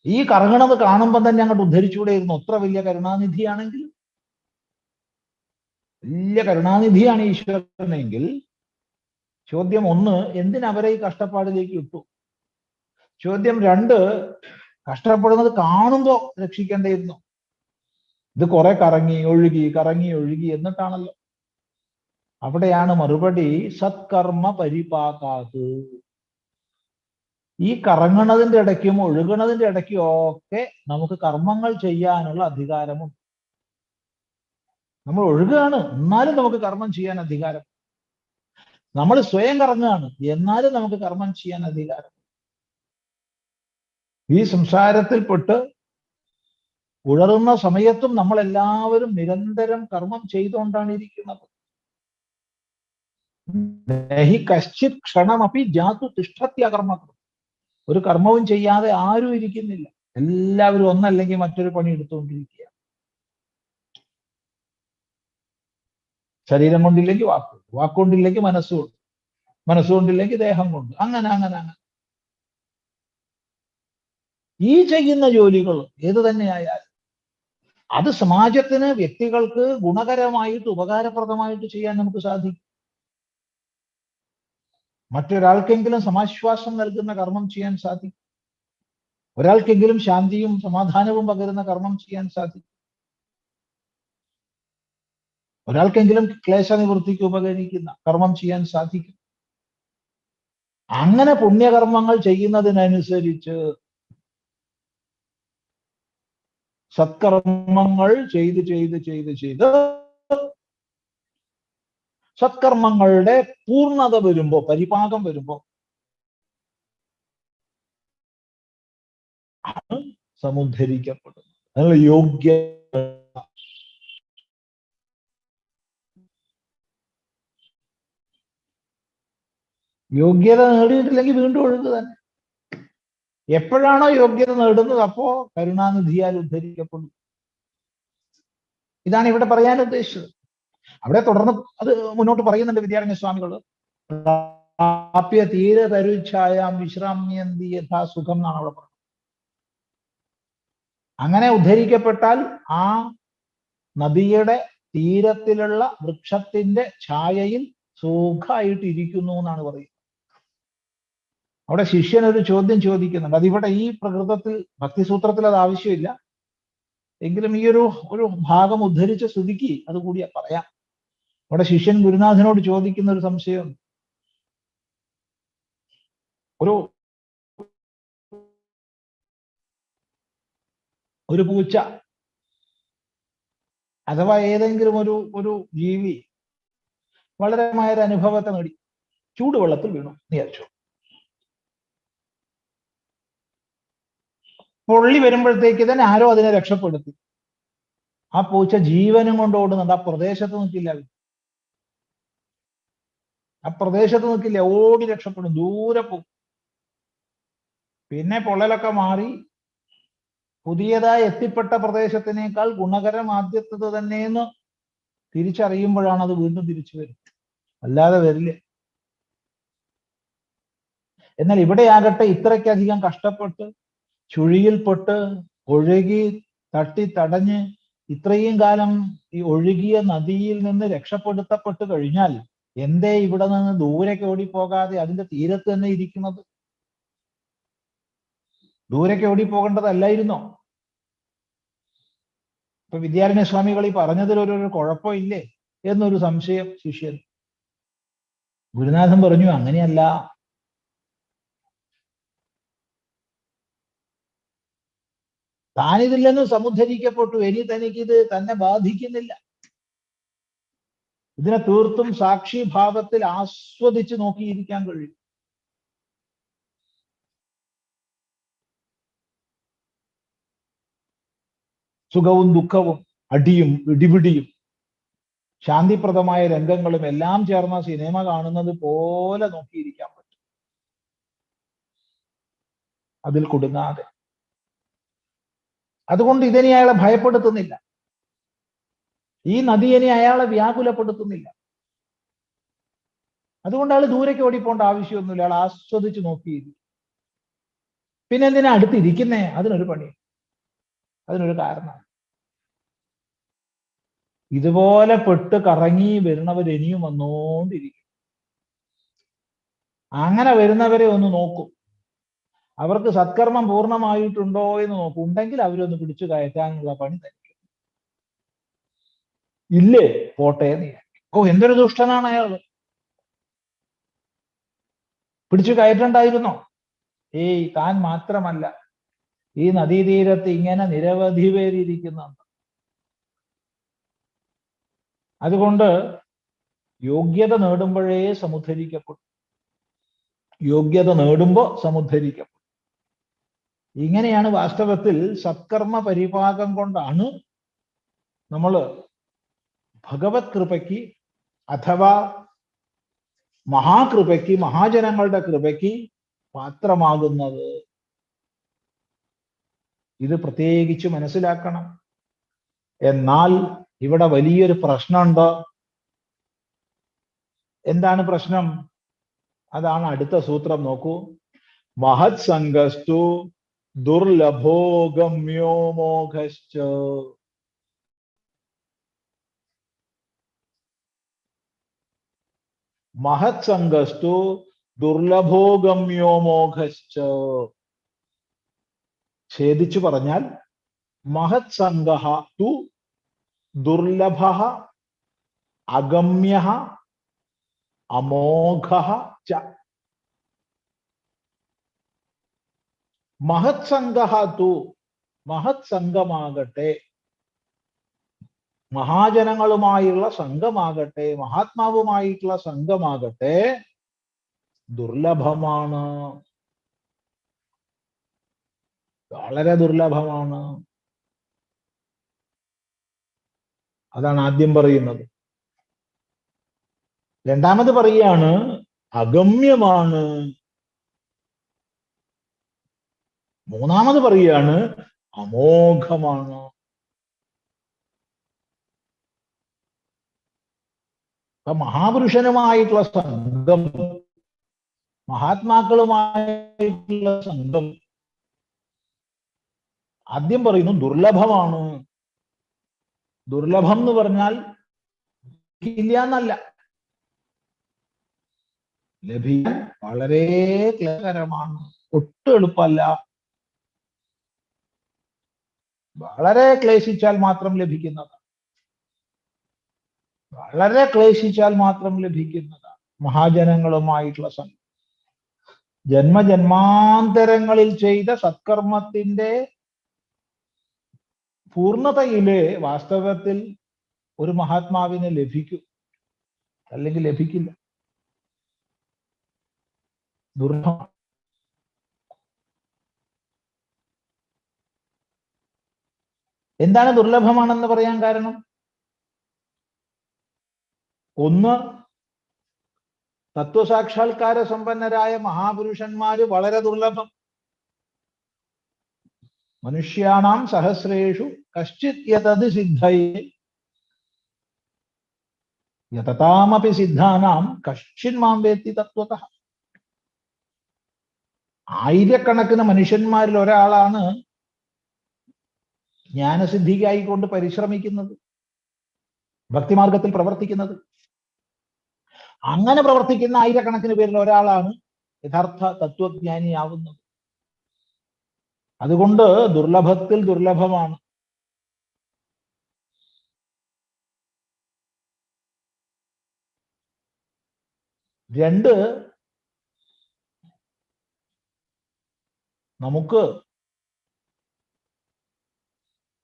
ഈ കറങ്ങണത് കാണുമ്പോൾ തന്നെ അങ്ങോട്ട് ഉദ്ധരിച്ചുകൂടെയിരുന്നു. അത്ര വലിയ കരുണാനിധിയാണെങ്കിൽ, വലിയ കരുണാനിധിയാണ് ഈശ്വരനെങ്കിൽ, ചോദ്യം 1, എന്തിനവരെ ഈ കഷ്ടപ്പാടിലേക്ക് ഇട്ടു? ചോദ്യം 2, കഷ്ടപ്പെടുന്നത് കാണുമ്പോ രക്ഷിക്കേണ്ടിയിരുന്നു. ഇത് കുറെ കറങ്ങി ഒഴുകി എന്നിട്ടാണല്ലോ. അവിടെയാണ് മറുപടി, സത്കർമ്മ പരിപാകാത്. ഈ കറങ്ങണതിന്റെ ഇടയ്ക്കും ഒഴുകണതിന്റെ ഇടയ്ക്കും ഒക്കെ നമുക്ക് കർമ്മങ്ങൾ ചെയ്യാനുള്ള അധികാരമുണ്ട്. നമ്മൾ ഒഴുകുകയാണ്, എന്നാലും നമുക്ക് കർമ്മം ചെയ്യാൻ അധികാരം. നമ്മൾ സ്വയം കറങ്ങുകയാണ്, എന്നാലും നമുക്ക് കർമ്മം ചെയ്യാൻ അധികാരം. ഈ സംസാരത്തിൽപ്പെട്ട് ഉഴറുന്ന സമയത്തും നമ്മൾ എല്ലാവരും നിരന്തരം കർമ്മം ചെയ്തുകൊണ്ടാണ് ഇരിക്കുന്നത്. നഹി കശ്ചിത് ക്ഷണമപി ജാതു തിഷ്ഠത്യ കർമ്മകൃത്. ഒരു കർമ്മവും ചെയ്യാതെ ആരും ഇരിക്കുന്നില്ല. എല്ലാവരും ഒന്നല്ലെങ്കിൽ മറ്റൊരു പണി എടുത്തുകൊണ്ടിരിക്കുക. ശരീരം കൊണ്ടില്ലെങ്കിൽ വാക്കുകൊണ്ട്, വാക്കുകൊണ്ടില്ലെങ്കിൽ മനസ്സുകൊണ്ട്, മനസ്സുകൊണ്ടില്ലെങ്കിൽ ദേഹം കൊണ്ട്, അങ്ങനെ അങ്ങനെ അങ്ങനെ. ഈ ചെയ്യുന്ന ജോലികൾ ഏത് തന്നെയായാലും അത് സമാജത്തിന്, വ്യക്തികൾക്ക് ഗുണകരമായിട്ട്, ഉപകാരപ്രദമായിട്ട് ചെയ്യാൻ നമുക്ക് സാധിക്കും. മറ്റൊരാൾക്കെങ്കിലും സമാശ്വാസം നൽകുന്ന കർമ്മം ചെയ്യാൻ സാധിക്കും. ഒരാൾക്കെങ്കിലും ശാന്തിയും സമാധാനവും പകരുന്ന കർമ്മം ചെയ്യാൻ സാധിക്കും. ഒരാൾക്കെങ്കിലും ക്ലേശനിവൃത്തിക്ക് ഉപകരിക്കുന്ന കർമ്മം ചെയ്യാൻ സാധിക്കും. അങ്ങനെ പുണ്യകർമ്മങ്ങൾ ചെയ്യുന്നതിനനുസരിച്ച് സത്കർമ്മങ്ങൾ ചെയ്ത് സത്കർമ്മങ്ങളുടെ പൂർണ്ണത വരുമ്പോ, പരിപാകം വരുമ്പോ ആണ് സമുദ്ധരിക്കപ്പെടുന്നത്. അതിനുള്ള യോഗ്യത നേടിയിട്ടില്ലെങ്കിൽ വീണ്ടും ഒഴുക്ക് തന്നെ. എപ്പോഴാണോ യോഗ്യത നേടുന്നത് അപ്പോ കരുണാനിധിയാൽ ഉദ്ധരിക്കപ്പെടും. ഇതാണ് ഇവിടെ പറയാൻ ഉദ്ദേശിച്ചത്. അവിടെ തുടർന്ന് അത് മുന്നോട്ട് പറയുന്നുണ്ട് വിദ്യാരണ്യ സ്വാമികൾ. പ്രാപ്യ തീര തരുച്ഛായാം വിശ്രാമ്യന്തി യഥാ സുഖം എന്നാണ് അവിടെ പറഞ്ഞത്. അങ്ങനെ ഉദ്ധരിക്കപ്പെട്ടാൽ ആ നദിയുടെ തീരത്തിലുള്ള വൃക്ഷത്തിന്റെ ഛായയിൽ സുഖമായിട്ടിരിക്കുന്നു എന്നാണ് പറയുന്നത്. അവിടെ ശിഷ്യൻ ഒരു ചോദ്യം ചോദിക്കുന്നുണ്ട്. അതിവിടെ ഈ പ്രകൃതത്തിൽ, ഭക്തിസൂത്രത്തിൽ അത് ആവശ്യമില്ല, എങ്കിലും ഈ ഒരു ഭാഗം ഉദ്ധരിച്ച സ്തുതിക്ക് അത് കൂടി പറയാം. അവിടെ ശിഷ്യൻ ഗുരുനാഥനോട് ചോദിക്കുന്ന ഒരു സംശയമുണ്ട്. ഒരു പൂച്ച അഥവാ ഏതെങ്കിലും ഒരു ജീവി വളരെമായൊരു അനുഭവത്തെ നേടി ചൂടുവെള്ളത്തിൽ വീണു വിചാരിച്ചു. പൊള്ളി വരുമ്പോഴത്തേക്ക് തന്നെ ആരോ അതിനെ രക്ഷപ്പെടുത്തി. ആ പൂച്ച ജീവനും കൊണ്ട് ഓടുന്നുണ്ട്. ആ പ്രദേശത്ത് നിൽക്കില്ല, ഓടി രക്ഷപ്പെടും, ദൂരെ പോകും. പിന്നെ പൊള്ളലൊക്കെ മാറി പുതിയതായി എത്തിപ്പെട്ട പ്രദേശത്തിനേക്കാൾ ഗുണകരം ആദ്യത്തത് തന്നെയെന്ന് തിരിച്ചറിയുമ്പോഴാണ് അത് വീണ്ടും തിരിച്ചു വരും, അല്ലാതെ വരില്ല. എന്നാൽ ഇവിടെയാകട്ടെ ഇത്രയ്ക്കധികം കഷ്ടപ്പെട്ട് ചുഴിയിൽപ്പെട്ട് ഒഴുകി തട്ടി തടഞ്ഞ് ഇത്രയും കാലം ഈ ഒഴുകിയ നദിയിൽ നിന്ന് രക്ഷപ്പെടുത്തപ്പെട്ട് കഴിഞ്ഞാൽ എന്തേ ഇവിടെ നിന്ന് ദൂരേക്ക് ഓടിപ്പോകാതെ അതിന്റെ തീരത്ത് തന്നെ ഇരിക്കുന്നത്? ദൂരേക്ക് ഓടിപ്പോകേണ്ടതല്ലായിരുന്നോ? ഇപ്പൊ വിദ്യാരണ്യ സ്വാമികൾ ഈ പറഞ്ഞതിൽ ഒരു കുഴപ്പമില്ലേ എന്നൊരു സംശയം ശിഷ്യൻ. ഗുരുനാഥൻ പറഞ്ഞു, അങ്ങനെയല്ല. താനിതിൽ നിന്ന് സമുദ്ധരിക്കപ്പെട്ടു, ഇനി തനിക്കിത് തന്നെ ബാധിക്കുന്നില്ല. ഇതിനെ തീർത്തും സാക്ഷിഭാവത്തിൽ ആസ്വദിച്ച് നോക്കിയിരിക്കാൻ കഴിയും. സുഖവും ദുഃഖവും അടിയും ഇടിപിടിയും ശാന്തിപ്രദമായ രംഗങ്ങളും എല്ലാം ചേർന്ന സിനിമ കാണുന്നത് പോലെ നോക്കിയിരിക്കാൻ പറ്റും, അതിൽ കുടുങ്ങാതെ. അതുകൊണ്ട് ഇതിനെ അയാളെ ഭയപ്പെടുത്തുന്നില്ല, ഈ നദിയെ അയാളെ വ്യാകുലപ്പെടുത്തുന്നില്ല. അതുകൊണ്ട് അയാൾ ദൂരേക്ക് ഓടിപ്പോണ്ട ആവശ്യമൊന്നുമില്ല, അയാൾ ആസ്വദിച്ച് നോക്കിയിരിക്കും. പിന്നെ എന്തിനാ അടുത്തിരിക്കുന്നേ? അതിനൊരു പണി, അതിനൊരു കാരണം. ഇതുപോലെ പെട്ട് കറങ്ങി വരുന്നവർ ഇനിയും വന്നുകൊണ്ടിരിക്കും. അങ്ങനെ വരുന്നവരെ ഒന്ന് നോക്കും, അവർക്ക് സത്കർമ്മം പൂർണ്ണമായിട്ടുണ്ടോ എന്ന് നോക്കും. ഉണ്ടെങ്കിൽ അവരൊന്ന് പിടിച്ചു കയറ്റാനുള്ള പണി തന്നെ. ഇല്ലേ, പോട്ടെ എന്ന്. ഓ, എന്തൊരു ദുഷ്ടനാണ് അയാൾ, പിടിച്ചു കയറ്റണ്ടായിരുന്നോ? ഏയ്, താൻ മാത്രമല്ല, ഈ നദീതീരത്ത് ഇങ്ങനെ നിരവധി പേരിയ്ക്കുന്നുണ്ട്. അതുകൊണ്ട് യോഗ്യത നേടുമ്പോഴേ സമുദ്ധരിക്കപ്പെടും, യോഗ്യത നേടുമ്പോ സമുദ്ധരിക്കപ്പെടും. ഇങ്ങനെയാണ് വാസ്തവത്തിൽ സത്കർമ്മ പരിപാകം കൊണ്ടാണ് നമ്മൾ ഭഗവത് കൃപയ്ക്ക് അഥവാ മഹാകൃപയ്ക്ക്, മഹാജനങ്ങളുടെ കൃപയ്ക്ക് പാത്രമാകുന്നത്. ഇത് പ്രത്യേകിച്ച് മനസ്സിലാക്കണം. എന്നാൽ ഇവിടെ വലിയൊരു പ്രശ്നമുണ്ട്. എന്താണ് പ്രശ്നം? അതാണ് അടുത്ത സൂത്രം. നോക്കൂ. മഹത് സംഗസ്തു ദുർലഭോ ഗമ്യോ മോഘശ്ച. മഹത് സംഗസ്തു ദുർലഭോ ഗമ്യോ മോഘശ്ച. ഛേദിച്ചു പറഞ്ഞാൽ മഹത് സംഗഃ തു ദുർലഭഃ അഗമ്യഃ അമോഘഃ ച. മഹത് സംഗഃ തു, മഹത് സംഘമാകട്ടെ, മഹാജനങ്ങളുമായുള്ള സംഘമാകട്ടെ, മഹാത്മാവുമായിട്ടുള്ള സംഘമാകട്ടെ, ദുർലഭമാണ്, വളരെ ദുർലഭമാണ്. അതാണ് ആദ്യം പറയുന്നത്. രണ്ടാമത് പറയാണ് അഗമ്യമാണ്. മൂന്നാമത് പറയാണ് അമോഘമാണ്. അപ്പൊ മഹാപുരുഷനുമായിട്ടുള്ള സംഘം, മഹാത്മാക്കളുമായിട്ടുള്ള സംഘം ആദ്യം പറയുന്നു ദുർലഭമാണ്. ദുർലഭം എന്ന് പറഞ്ഞാൽ ഇല്ല എന്നല്ല, ലഭിക്കാൻ വളരെ ക്ലേശകരമാണ്, ഒട്ടും എളുപ്പമല്ല. വളരെ ക്ലേശിച്ചാൽ മാത്രം ലഭിക്കുന്നതാണ്, വളരെ ക്ലേശിച്ചാൽ മാത്രം ലഭിക്കുന്നതാണ് മഹാജനങ്ങളുമായിട്ടുള്ള സംഘം. ജന്മജന്മാന്തരങ്ങളിൽ ചെയ്ത സത്കർമ്മത്തിന്റെ പൂർണ്ണതയിലെ വാസ്തവത്തിൽ ഒരു മഹാത്മാവിനെ ലഭിക്കും, അല്ലെങ്കിൽ ലഭിക്കില്ല. ദുർലഭം. എന്താണ് ദുർലഭമാണെന്ന് പറയാൻ കാരണം? ഒന്ന്, തത്വസാക്ഷാത്കാര സമ്പന്നരായ മഹാപുരുഷന്മാര് വളരെ ദുർലഭം. മനുഷ്യാണാം സഹസ്രേഷു കശ്ചിത് യതത് സിദ്ധയേ യതതാമപി സിദ്ധാനാം കശ്ചിൻ മാം വേത്തി തത്വതഃ. ആയിരക്കണക്കിന് മനുഷ്യന്മാരിൽ ഒരാളാണ് ജ്ഞാനസിദ്ധിക്കായിക്കൊണ്ട് പരിശ്രമിക്കുന്നത്, ഭക്തിമാർഗത്തിൽ പ്രവർത്തിക്കുന്നത്. അങ്ങനെ പ്രവർത്തിക്കുന്ന ആയിരക്കണക്കിന് പേരിൽ ഒരാളാണ് യഥാർത്ഥ തത്വജ്ഞാനിയാവുന്നത്. അതുകൊണ്ട് ദുർലഭത്തിൽ ദുർലഭമാണ്. രണ്ട്, നമുക്ക്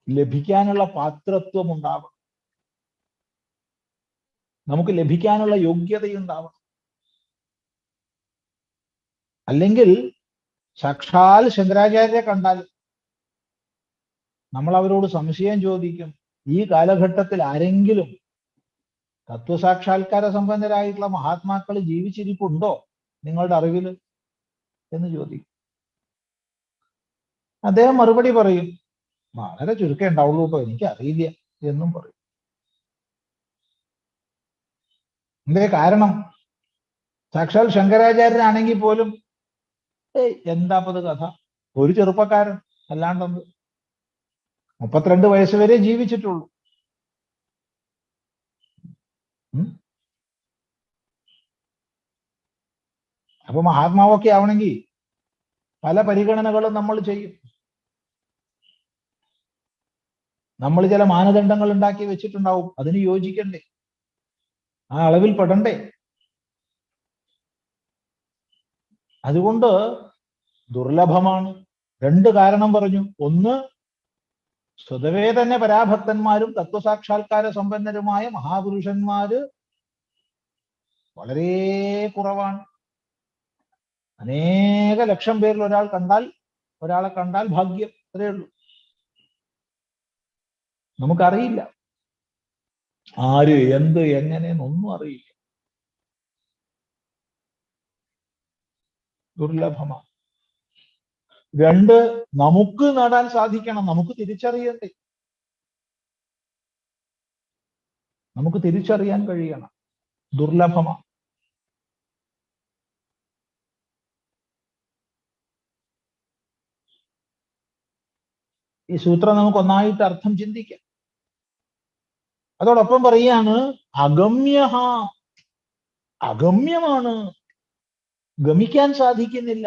ലഭിക്കാനുള്ള പാത്രത്വം ഉണ്ടാവണം, നമുക്ക് ലഭിക്കാനുള്ള യോഗ്യതയുണ്ടാവണം. അല്ലെങ്കിൽ സാക്ഷാൽ ശങ്കരാചാര്യരെ കണ്ടാൽ നമ്മൾ അവരോട് സംശയം ചോദിക്കും, ഈ കാലഘട്ടത്തിൽ ആരെങ്കിലും തത്വസാക്ഷാത്കാര സമ്പന്നരായിട്ടുള്ള മഹാത്മാക്കൾ ജീവിച്ചിരിപ്പുണ്ടോ നിങ്ങളുടെ അറിവിൽ എന്ന് ചോദിക്കും. അദ്ദേഹം മറുപടി പറയും, വളരെ ചുരുക്കം ഉണ്ടാവുള്ളൂ കേട്ടോ, എനിക്കറിയില്ല എന്നും പറയും. എന്തേ കാരണം? സാക്ഷാൽ ശങ്കരാചാര്യനാണെങ്കിൽ പോലും എന്താപ്പത് കഥ, ഒരു ചെറുപ്പക്കാരൻ, അല്ലാണ്ടെന്ന് 32 വയസ്സ് വരെ ജീവിച്ചിട്ടുള്ളൂ. അപ്പൊ മഹാത്മാവൊക്കെ ആവണമെങ്കിൽ പല പരിഗണനകളും നമ്മൾ ചെയ്യും. നമ്മൾ ചില മാനദണ്ഡങ്ങൾ ഉണ്ടാക്കി വെച്ചിട്ടുണ്ടാവും, അതിന് യോജിക്കണ്ടേ, ആ അളവിൽ പെടണ്ടേ. അതുകൊണ്ട് ദുർലഭമാണ്. 2 കാരണം പറഞ്ഞു. ഒന്ന്, സ്വതവേ തന്നെ പരാഭക്തന്മാരും തത്വസാക്ഷാത്കാര സമ്പന്നരുമായ മഹാപുരുഷന്മാര് വളരെ കുറവാണ്. അനേക ലക്ഷം പേരിൽ ഒരാളെ കണ്ടാൽ ഭാഗ്യം, അത്രയേ ഉള്ളൂ. നമുക്കറിയില്ല ആര്, എന്ത്, എങ്ങനെയെന്നൊന്നും അറിയില്ല. ദുർലഭമാണ്. 2, നമുക്ക് നേടാൻ സാധിക്കണം, നമുക്ക് തിരിച്ചറിയണ്ടേ, നമുക്ക് തിരിച്ചറിയാൻ കഴിയണം. ദുർലഭമാണ്. ഈ സൂത്രം നമുക്ക് ഒന്നായിട്ട് അർത്ഥം ചിന്തിക്കാം. അതോടൊപ്പം പറയാണ്, അഗമ്യമാണ്, ഗമിക്കാൻ സാധിക്കുന്നില്ല.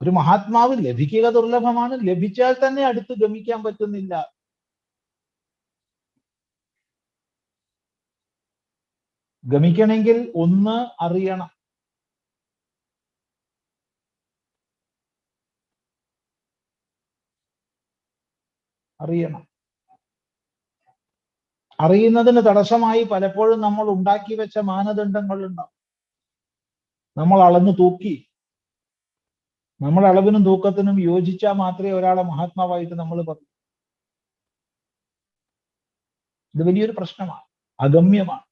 ഒരു മഹാത്മാവ് ലഭിക്കുക ദുർലഭമാണ്, ലഭിച്ചാൽ തന്നെ അടുത്ത് ഗമിക്കാൻ പറ്റുന്നില്ല. ഗമിക്കണമെങ്കിൽ ഒന്ന് അറിയണം. അറിയുന്നതിന് തടസ്സമായി പലപ്പോഴും നമ്മൾ ഉണ്ടാക്കി വെച്ച മാനദണ്ഡങ്ങൾ ഉണ്ടാവും. നമ്മൾ അളന്നു തൂക്കി, നമ്മുടെ അളവിനും തൂക്കത്തിനും യോജിച്ചാൽ മാത്രമേ ഒരാളെ മഹാത്മാവായിട്ട് നമ്മൾ പറയൂ. ഇത് വലിയൊരു പ്രശ്നമാണ്, അഗമ്യമാണ്.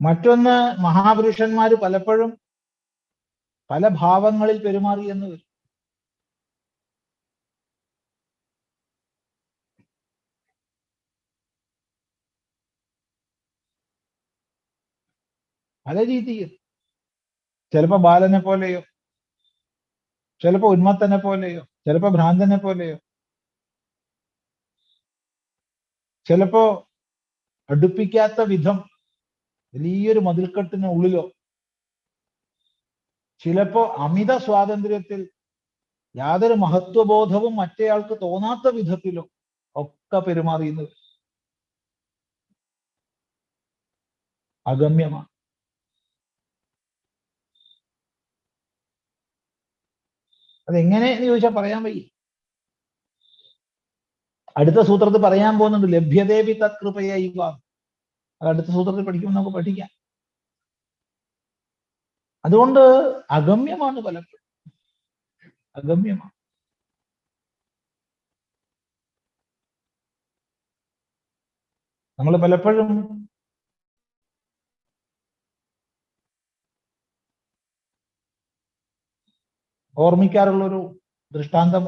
മറ്റൊന്ന്, മഹാപുരുഷന്മാര് പലപ്പോഴും പല ഭാവങ്ങളിൽ പെരുമാറി എന്ന് വരും. പല രീതിയിൽ, ചിലപ്പോ ബാലനെ പോലെയോ, ചിലപ്പോ ഉന്മത്തനെ പോലെയോ, ചിലപ്പോ ഭ്രാന്തനെ പോലെയോ, ചിലപ്പോ അടുപ്പിക്കാത്ത വിധം വലിയൊരു മതിൽക്കെട്ടിന് ഉള്ളിലോ, ചിലപ്പോ അമിത സ്വാതന്ത്ര്യത്തിൽ യാതൊരു മഹത്വബോധവും മറ്റേയാൾക്ക് തോന്നാത്ത വിധത്തിലോ ഒക്കെ പെരുമാറിയുന്നത്. അഗമ്യമാണ്. അതെങ്ങനെ എന്ന് ചോദിച്ചാൽ പറയാൻ വയ്യ. അടുത്ത സൂത്രത്തിൽ പറയാൻ പോകുന്നുണ്ട്, ലഭ്യതേവി തത്കൃപയൈവ. അത് അടുത്ത സൂത്രത്തിൽ പഠിക്കുമ്പോൾ നമുക്ക് പഠിക്കാം. അതുകൊണ്ട് അഗമ്യമാണ്, പലപ്പോഴും അഗമ്യമാണ്. നമ്മൾ പലപ്പോഴും ഓർമ്മിക്കാറുള്ളൊരു ദൃഷ്ടാന്തം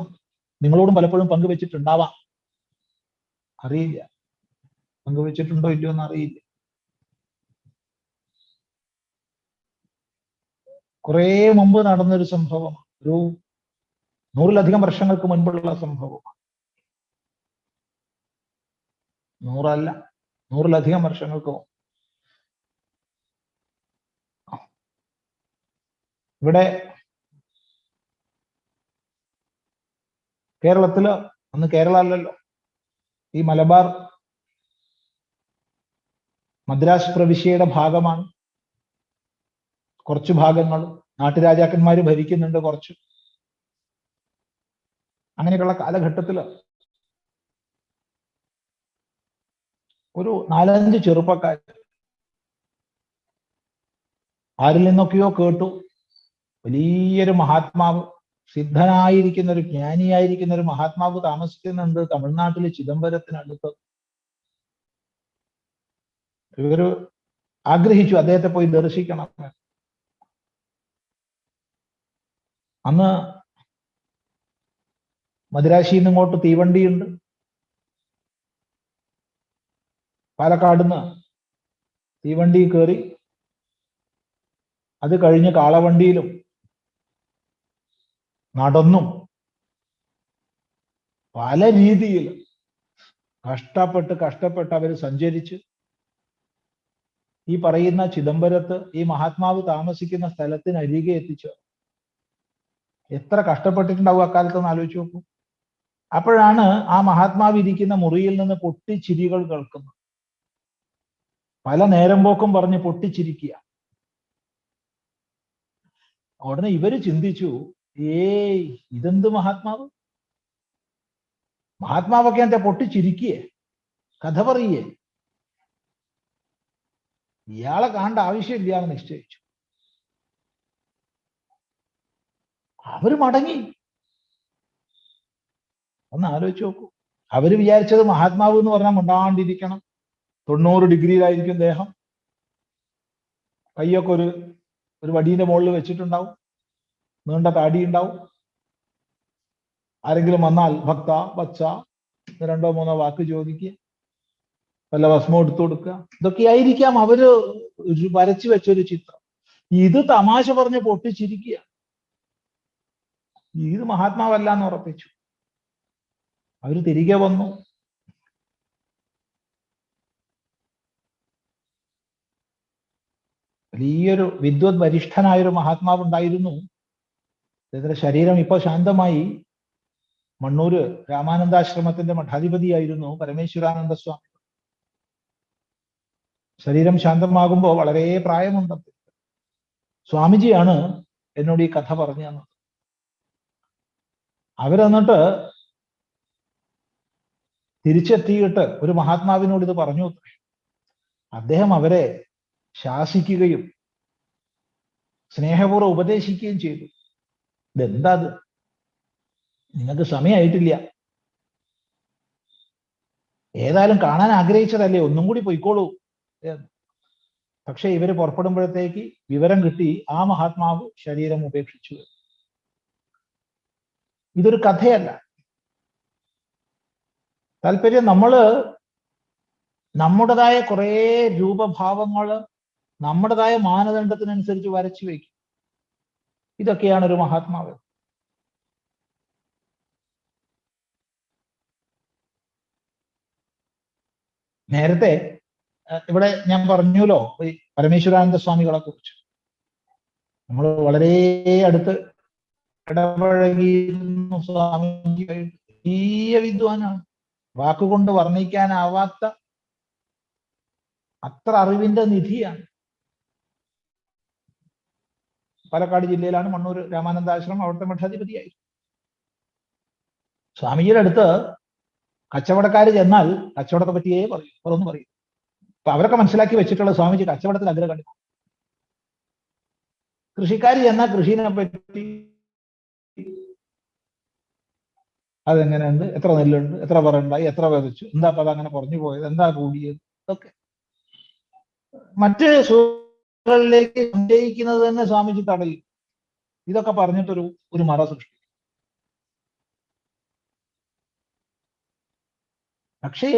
നിങ്ങളോടും പലപ്പോഴും പങ്കുവെച്ചിട്ടുണ്ടാവാം, അറിയില്ല. പങ്കുവെച്ചിട്ടുണ്ടോ ഇല്ലയോ എന്ന് അറിയില്ല. കുറേ മുമ്പ് നടന്നൊരു സംഭവം, ഒരു 100-ലധികം വർഷങ്ങൾക്ക് മുൻപുള്ള സംഭവമാണ്. 100 അല്ല, 100-ലധികം വർഷങ്ങൾക്ക് മുമ്പ്. ഇവിടെ കേരളത്തില്, അന്ന് കേരള അല്ലല്ലോ, ഈ മലബാർ മദ്രാസ് പ്രവിശ്യയുടെ ഭാഗമാണ്. കുറച്ചു ഭാഗങ്ങൾ നാട്ടുരാജാക്കന്മാര് ഭരിക്കുന്നുണ്ട് കുറച്ച്. അങ്ങനെയൊക്കെയുള്ള കാലഘട്ടത്തില് ഒരു 4-5 ചെറുപ്പക്കാർ ആരിൽ നിന്നൊക്കെയോ കേട്ടു, വലിയൊരു മഹാത്മാവ്, സിദ്ധനായിരിക്കുന്ന ഒരു ജ്ഞാനിയായിരിക്കുന്ന ഒരു മഹാത്മാവ് താമസിക്കുന്നുണ്ട് തമിഴ്നാട്ടിലെ ചിദംബരത്തിനടുത്ത്. ഇവര് ആഗ്രഹിച്ചു അദ്ദേഹത്തെ പോയി ദർശിക്കണം. അന്ന് മദിരാശിയിൽ നിന്ന് ഇങ്ങോട്ട് തീവണ്ടിയുണ്ട്. പാലക്കാട് നിന്ന് തീവണ്ടി കയറി അത് കഴിഞ്ഞ് കാളവണ്ടിയിലും നടന്നും പല രീതിയിൽ കഷ്ടപ്പെട്ട് അവർ സഞ്ചരിച്ച് ഈ പറയുന്ന ചിദംബരത്ത് ഈ മഹാത്മാവ് താമസിക്കുന്ന സ്ഥലത്തിനരികെ എത്തിച്ചു. എത്ര കഷ്ടപ്പെട്ടിട്ടുണ്ടാവും അക്കാലത്ത് ആലോചിച്ച് നോക്കൂ. അപ്പോഴാണ് ആ മഹാത്മാവ് ഇരിക്കുന്ന മുറിയിൽ നിന്ന് പൊട്ടിച്ചിരികൾ കേൾക്കുന്നത്. പല നേരം പോക്കും പറഞ്ഞ് പൊട്ടിച്ചിരിക്കുക. ഉടനെ ഇവര് ചിന്തിച്ചു, ഇതെന്ത് മഹാത്മാവ്? മഹാത്മാവൊക്കെ എന്താ പൊട്ടിച്ചിരിക്കേ, കഥ പറയേ? ഇയാളെ കാണേണ്ട ആവശ്യമില്ല എന്ന് നിശ്ചയിച്ചു. അവര് മടങ്ങി. ഒന്ന് ആലോചിച്ച് നോക്കൂ. അവര് വിചാരിച്ചത് മഹാത്മാവ് എന്ന് പറഞ്ഞാൽ മുണ്ടാണ്ടിരിക്കണം, 90 ഡിഗ്രിയിലായിരിക്കും ദേഹം, കയ്യൊക്കെ ഒരു വടീന്റെ മുകളിൽ വെച്ചിട്ടുണ്ടാവും, നീണ്ട താടി ഉണ്ടാവും. ആരെങ്കിലും വന്നാൽ ഭക്ത വത്സ 2-3 വാക്ക് ചോദിക്കുക, വല്ല ഭസ്മം എടുത്തു കൊടുക്കുക. ഇതൊക്കെ ആയിരിക്കാം അവര് വരച്ചു വെച്ചൊരു ചിത്രം. ഇത് തമാശ പറഞ്ഞ് പൊട്ടിച്ചിരിക്കുക. ഇത് മഹാത്മാവല്ല എന്ന് ഉറപ്പിച്ചു. അവര് തിരികെ വന്നു. വലിയൊരു വിദ്വത് വരിഷ്ഠനായൊരു മഹാത്മാവ് ഉണ്ടായിരുന്നു. അദ്ദേഹത്തിന്റെ ശരീരം ഇപ്പൊ ശാന്തമായി. മണ്ണൂര് രാമാനന്ദാശ്രമത്തിന്റെ മഠാധിപതിയായിരുന്നു പരമേശ്വരാനന്ദ സ്വാമി. ശരീരം ശാന്തമാകുമ്പോൾ വളരെ പ്രായമുണ്ട്. സ്വാമിജിയാണ് എന്നോട് ഈ കഥ പറഞ്ഞു തന്നത്. അവരെന്നിട്ട് തിരിച്ചെത്തിയിട്ട് ഒരു മഹാത്മാവിനോട് ഇത് പറഞ്ഞു. അദ്ദേഹം അവരെ ശാസിക്കുകയും സ്നേഹപൂർവ്വം ഉപദേശിക്കുകയും ചെയ്തു. ഇതെന്താ, നിങ്ങൾക്ക് സമയമായിട്ടില്ല, ഏതായാലും കാണാൻ ആഗ്രഹിച്ചതല്ലേ, ഒന്നും കൂടി പൊയ്ക്കോളൂ. പക്ഷെ ഇവര് പുറപ്പെടുമ്പോഴത്തേക്ക് വിവരം കിട്ടി, ആ മഹാത്മാവ് ശരീരം ഉപേക്ഷിച്ചു. ഇതൊരു കഥയല്ല. താല്പര്യം, നമ്മുടേതായ കുറെ രൂപഭാവങ്ങള് നമ്മുടേതായ മാനദണ്ഡത്തിനനുസരിച്ച് വരച്ചു വയ്ക്കും. ഇതൊക്കെയാണ് ഒരു മഹാത്മാവ്. നേരത്തെ ഇവിടെ ഞാൻ പറഞ്ഞല്ലോ പരമേശ്വരാനന്ദ സ്വാമികളെ കുറിച്ച്. നമ്മൾ വളരെ അടുത്ത് ഇടപഴകിയിരുന്നു. സ്വാമിജി വലിയ വിദ്വാനാണ്, വാക്കുകൊണ്ട് വർണ്ണിക്കാനാവാത്ത അത്ര അറിവിന്റെ നിധിയാണ്. പാലക്കാട് ജില്ലയിലാണ് മണ്ണൂർ രാമാനന്ദാശ്രമം, അവിടുത്തെ മഠാധിപതിയായിരുന്നു. സ്വാമിജിയുടെ അടുത്ത് കച്ചവടക്കാര് ചെന്നാൽ കച്ചവടത്തെ പറ്റിയേ പറയും, അതൊന്നും പറയും. അപ്പൊ അവരൊക്കെ മനസ്സിലാക്കി വെച്ചിട്ടുള്ള സ്വാമിജി കച്ചവടത്തിൽ അഗ്രഗണ്യം. കൃഷിക്കാർ ചെന്നാൽ കൃഷിനെ പറ്റി, അതെങ്ങനെയുണ്ട്, എത്ര നെല്ലുണ്ട്, എത്ര പറണ്ടായി, എത്ര വിതച്ചു, എന്താ അപ്പൊ അതങ്ങനെ കുറഞ്ഞു പോയത്, എന്താ കൂടിയത്, ഇതൊക്കെ മറ്റ് സുഖങ്ങളിലേക്ക് സഞ്ചയിക്കുന്നത് തന്നെ സ്വാമിജി തടയും. ഇതൊക്കെ പറഞ്ഞിട്ടൊരു മറ സൃഷ്ടി. പക്ഷേ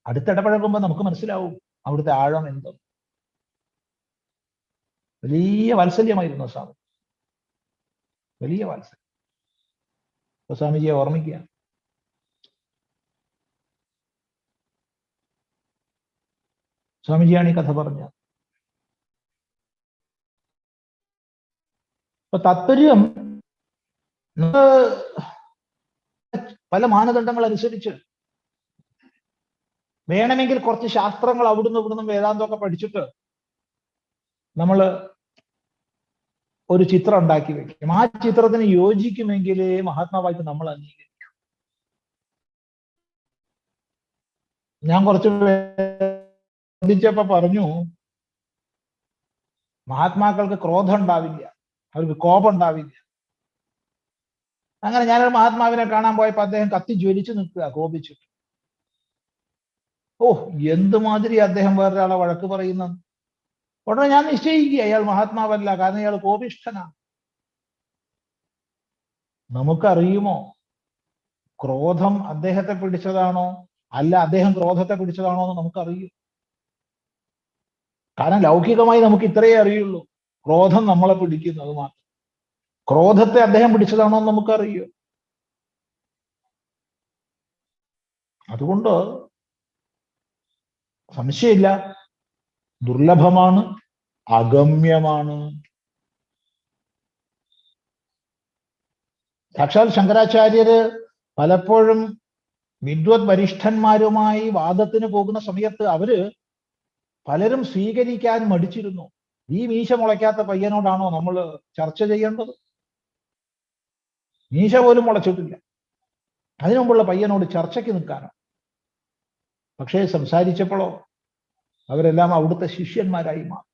അടുത്തിടപഴകുമ്പോൾ നമുക്ക് മനസ്സിലാവും അവിടുത്തെ ആഴം എന്തോ. വലിയ വാത്സല്യമായിരുന്നു സ്വാമി, വലിയ വാത്സല്യം. സ്വാമിജിയെ ഓർമ്മിക്കുക. സ്വാമിജിയാണ് ഈ കഥ പറഞ്ഞത്. അപ്പൊ താത്പര്യം, പല മാനദണ്ഡങ്ങൾ അനുസരിച്ച്. വേണമെങ്കിൽ കുറച്ച് ശാസ്ത്രങ്ങൾ അവിടുന്ന് ഇവിടുന്ന് വേദാന്തമൊക്കെ പഠിച്ചിട്ട് നമ്മൾ ഒരു ചിത്രം ഉണ്ടാക്കി വെക്കും. ആ ചിത്രത്തിന് യോജിക്കുമെങ്കിലേ മഹാത്മാവായിട്ട് നമ്മൾ അംഗീകരിക്കും. ഞാൻ കുറച്ച് ചിന്തിച്ചപ്പോ പറഞ്ഞു, മഹാത്മാക്കൾക്ക് ക്രോധം ഉണ്ടാവില്ല, അവർക്ക് കോപം ഉണ്ടാവില്ല. അങ്ങനെ ഞാനൊരു മഹാത്മാവിനെ കാണാൻ പോയപ്പോ അദ്ദേഹം കത്തി ജ്വലിച്ചു നിൽക്കുക, കോപിച്ചിട്ട്. ഓ, എന്തുമാതിരി അദ്ദേഹം വേറൊരാളെ വഴക്ക് പറയുന്നത്. ഉടനെ ഞാൻ നിശ്ചയിക്കുക അയാൾ മഹാത്മാവല്ല, കാരണം അയാൾ കോപിഷ്ഠനാണ്. നമുക്കറിയുമോ ക്രോധം അദ്ദേഹത്തെ പിടിച്ചതാണോ അല്ല അദ്ദേഹം ക്രോധത്തെ പിടിച്ചതാണോ എന്ന് നമുക്കറിയും. കാരണം ലൗകികമായി നമുക്ക് ഇത്രയേ അറിയുള്ളൂ, ക്രോധം നമ്മളെ പിടിക്കുന്നത് മാത്രം. ക്രോധത്തെ അദ്ദേഹം പിടിച്ചതാണോ എന്ന് നമുക്കറിയോ? അതുകൊണ്ട് സംശയമില്ല, ദുർലഭമാണ്, അഗമ്യമാണ്. സാക്ഷാൽ ശങ്കരാചാര്യര് പലപ്പോഴും വിദ്വത് വരിഷ്ഠന്മാരുമായി വാദത്തിന് പോകുന്ന സമയത്ത് അവര് പലരും സ്വീകരിക്കാൻ മടിച്ചിരുന്നു. ഈ മീശ മുളയ്ക്കാത്ത പയ്യനോടാണോ നമ്മൾ ചർച്ച ചെയ്യേണ്ടത്? മീശ പോലും മുളച്ചിട്ടില്ല, അതിനു മുമ്പുള്ള പയ്യനോട് ചർച്ചയ്ക്ക് നിൽക്കാനോ? പക്ഷേ സംസാരിച്ചപ്പോഴോ അവരെല്ലാം അവിടുത്തെ ശിഷ്യന്മാരായി മാറി.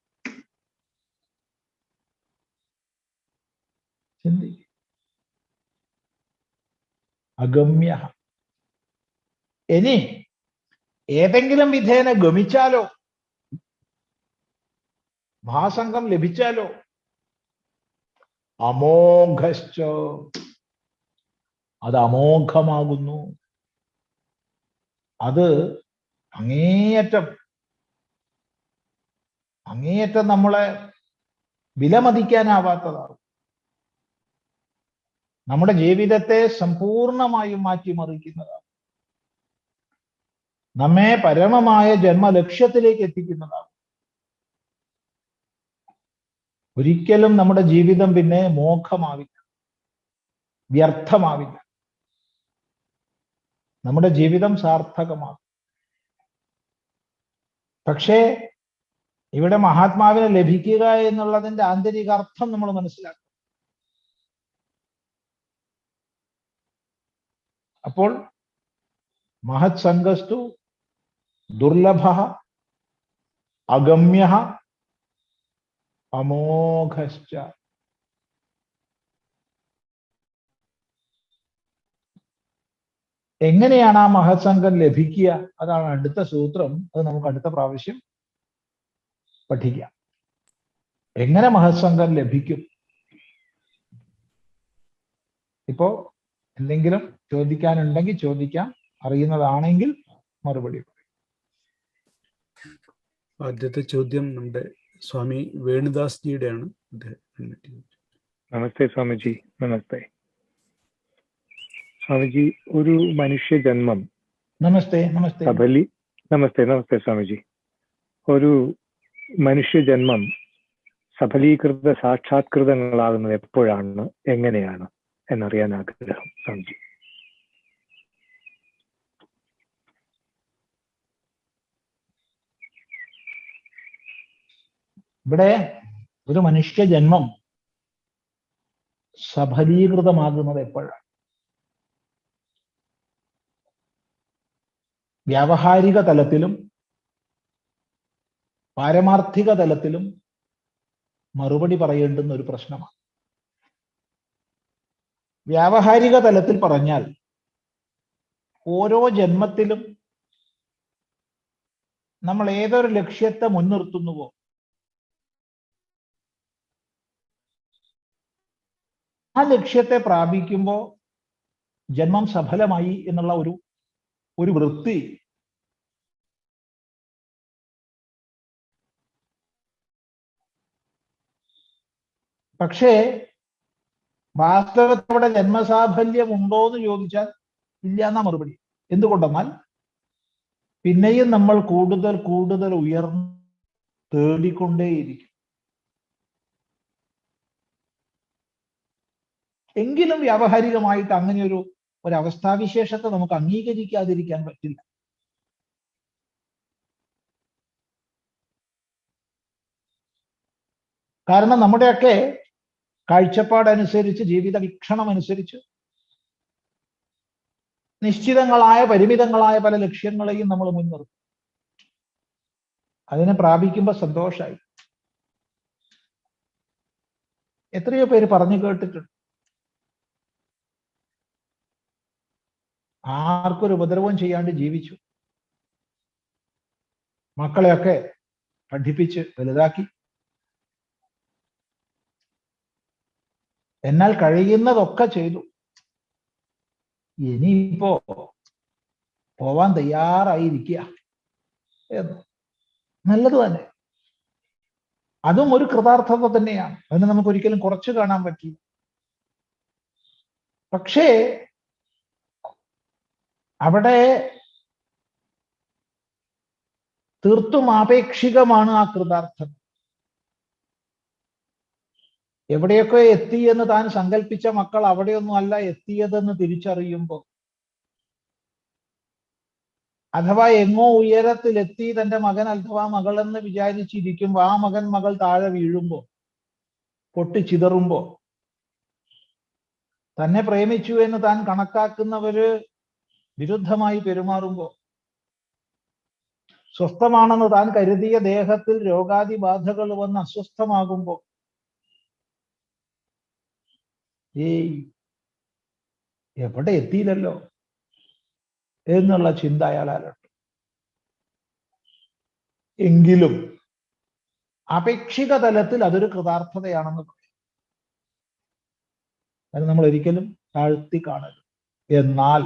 ചിന്തിക്കും. അഗമ്യ. ഇനി ഏതെങ്കിലും വിധേന ഗമിച്ചാലോ, മഹാസംഘം ലഭിച്ചാലോ, അമോഘശ്ച, അത് അമോഘമാകുന്നു. അത് അങ്ങേയറ്റം നമ്മളെ വിലമതിക്കാനാവാത്തതാകും. നമ്മുടെ ജീവിതത്തെ സമ്പൂർണമായും മാറ്റിമറിക്കുന്നതാണ്. നമ്മെ പരമമായ ജന്മലക്ഷ്യത്തിലേക്ക് എത്തിക്കുന്നതാണ്. ഒരിക്കലും നമ്മുടെ ജീവിതം പിന്നെ മോഘമാവില്ല, വ്യർത്ഥമാവില്ല. നമ്മുടെ ജീവിതം സാർത്ഥകമാകും. പക്ഷേ ഇവിടെ മഹാത്മാവിനെ ലഭിക്കുക എന്നുള്ളതിന്റെ ആന്തരിക അർത്ഥം നമ്മൾ മനസ്സിലാക്കും. അപ്പോൾ മഹത് സംഗസ്തു ദുർലഭ അഗമ്യ അമോഘശ്ച. എങ്ങനെയാണ് ആ മഹത്സംഗം ലഭിക്കുക? അതാണ് അടുത്ത സൂത്രം. അത് നമുക്ക് അടുത്ത പ്രാവശ്യം പഠിക്കാം. എങ്ങനെ മഹത്സംഗം ലഭിക്കും? ഇപ്പോ എന്തെങ്കിലും ചോദിക്കാനുണ്ടെങ്കിൽ ചോദിക്കാം, അറിയുന്നതാണെങ്കിൽ മറുപടി പറയും. ആദ്യത്തെ ചോദ്യം നമ്മുടെ സ്വാമി വേണുദാസ് ജിയുടെയാണ്. നമസ്തേ സ്വാമിജി. നമസ്തേ സ്വാമിജി. ഒരു മനുഷ്യ ജന്മം നമസ്തേ നമസ്തേ നമസ്തേ സ്വാമിജി. ഒരു മനുഷ്യ ജന്മം സഫലീകൃത സാക്ഷാത്കൃതങ്ങളാകുന്നത് എപ്പോഴാണ്, എങ്ങനെയാണ് എന്നറിയാൻ ആഗ്രഹം സ്വാമിജി. ഇവിടെ ഒരു മനുഷ്യ ജന്മം സഫലീകൃതമാകുന്നത് എപ്പോഴാണ്? വ്യാവഹാരിക തലത്തിലും പാരമാർത്ഥിക തലത്തിലും മറുപടി പറയേണ്ടുന്ന ഒരു പ്രശ്നമാണ്. വ്യാവഹാരിക തലത്തിൽ പറഞ്ഞാൽ ഓരോ ജന്മത്തിലും നമ്മൾ ഏതൊരു ലക്ഷ്യത്തെ മുൻനിർത്തുന്നുവോ ആ ലക്ഷ്യത്തെ പ്രാപിക്കുമ്പോൾ ജന്മം സഫലമായി എന്നുള്ള ഒരു വൃത്തി പക്ഷേ വാസ്തവത്തോടെ ജന്മസാഫല്യം ഉണ്ടോ എന്ന് ചോദിച്ചാൽ ഇല്ല എന്നാ മറുപടി. എന്തുകൊണ്ടെന്നാൽ പിന്നെയും നമ്മൾ കൂടുതൽ കൂടുതൽ ഉയർന്ന് തേടിക്കൊണ്ടേയിരിക്കും. എങ്കിലും വ്യാവഹാരികമായിട്ട് അങ്ങനെ ഒരവസ്ഥാവിശേഷത്തെ നമുക്ക് അംഗീകരിക്കാതിരിക്കാൻ പറ്റില്ല. കാരണം നമ്മുടെയൊക്കെ കാഴ്ചപ്പാടനുസരിച്ച്, ജീവിത വീക്ഷണം അനുസരിച്ച് നിശ്ചിതങ്ങളായ പരിമിതങ്ങളായ പല ലക്ഷ്യങ്ങളെയും നമ്മൾ മുൻനിർത്തും. അതിനെ പ്രാപിക്കുമ്പോൾ സന്തോഷമായി. എത്രയോ പേര് പറഞ്ഞു കേട്ടിട്ടുണ്ട്, ആർക്കൊരു ഉപദ്രവവും ചെയ്യാണ്ട് ജീവിച്ചു, മക്കളെയൊക്കെ പഠിപ്പിച്ച് വലുതാക്കി, എന്നാൽ കഴിയുന്നതൊക്കെ ചെയ്തു, ഇനിയിപ്പോ പോവാൻ തയ്യാറായിരിക്കുക എന്ന്. നല്ലത് തന്നെ, അതും ഒരു കൃതാർത്ഥത തന്നെയാണ്. അതിന് നമുക്ക് ഒരിക്കലും കുറച്ചു കാണാൻ പറ്റില്ല. പക്ഷേ അവിടെ തീർത്തും ആപേക്ഷികമാണ് ആ കൃതാർത്ഥത. എവിടെയൊക്കെ എത്തി എന്ന് താൻ സങ്കല്പിച്ച മക്കൾ അവിടെയൊന്നും അല്ല എത്തിയതെന്ന് തിരിച്ചറിയുമ്പോൾ, അഥവാ എങ്ങോ ഉയരത്തിലെത്തി തന്റെ മകൻ അഥവാ മകളെന്ന് വിചാരിച്ചിരിക്കുമ്പോൾ ആ മകൻ മകൾ താഴെ വീഴുമ്പോ, പൊട്ടിച്ചിതറുമ്പോ, തന്നെ പ്രേമിച്ചു എന്ന് താൻ കണക്കാക്കുന്നവര് വിരുദ്ധമായി പെരുമാറുമ്പോ, സ്വസ്ഥമാണെന്ന് താൻ കരുതിയ ദേഹത്തിൽ രോഗാദിബാധകൾ വന്ന് അസ്വസ്ഥമാകുമ്പോ, എവിടെ എത്തിയില്ലല്ലോ എന്നുള്ള ചിന്ത അയാളുണ്ട്. എങ്കിലും അപേക്ഷിക തലത്തിൽ അതൊരു കൃതാർത്ഥതയാണെന്ന് പറയും. അത് നമ്മൾ ഒരിക്കലും താഴ്ത്തി കാണരുത്. എന്നാൽ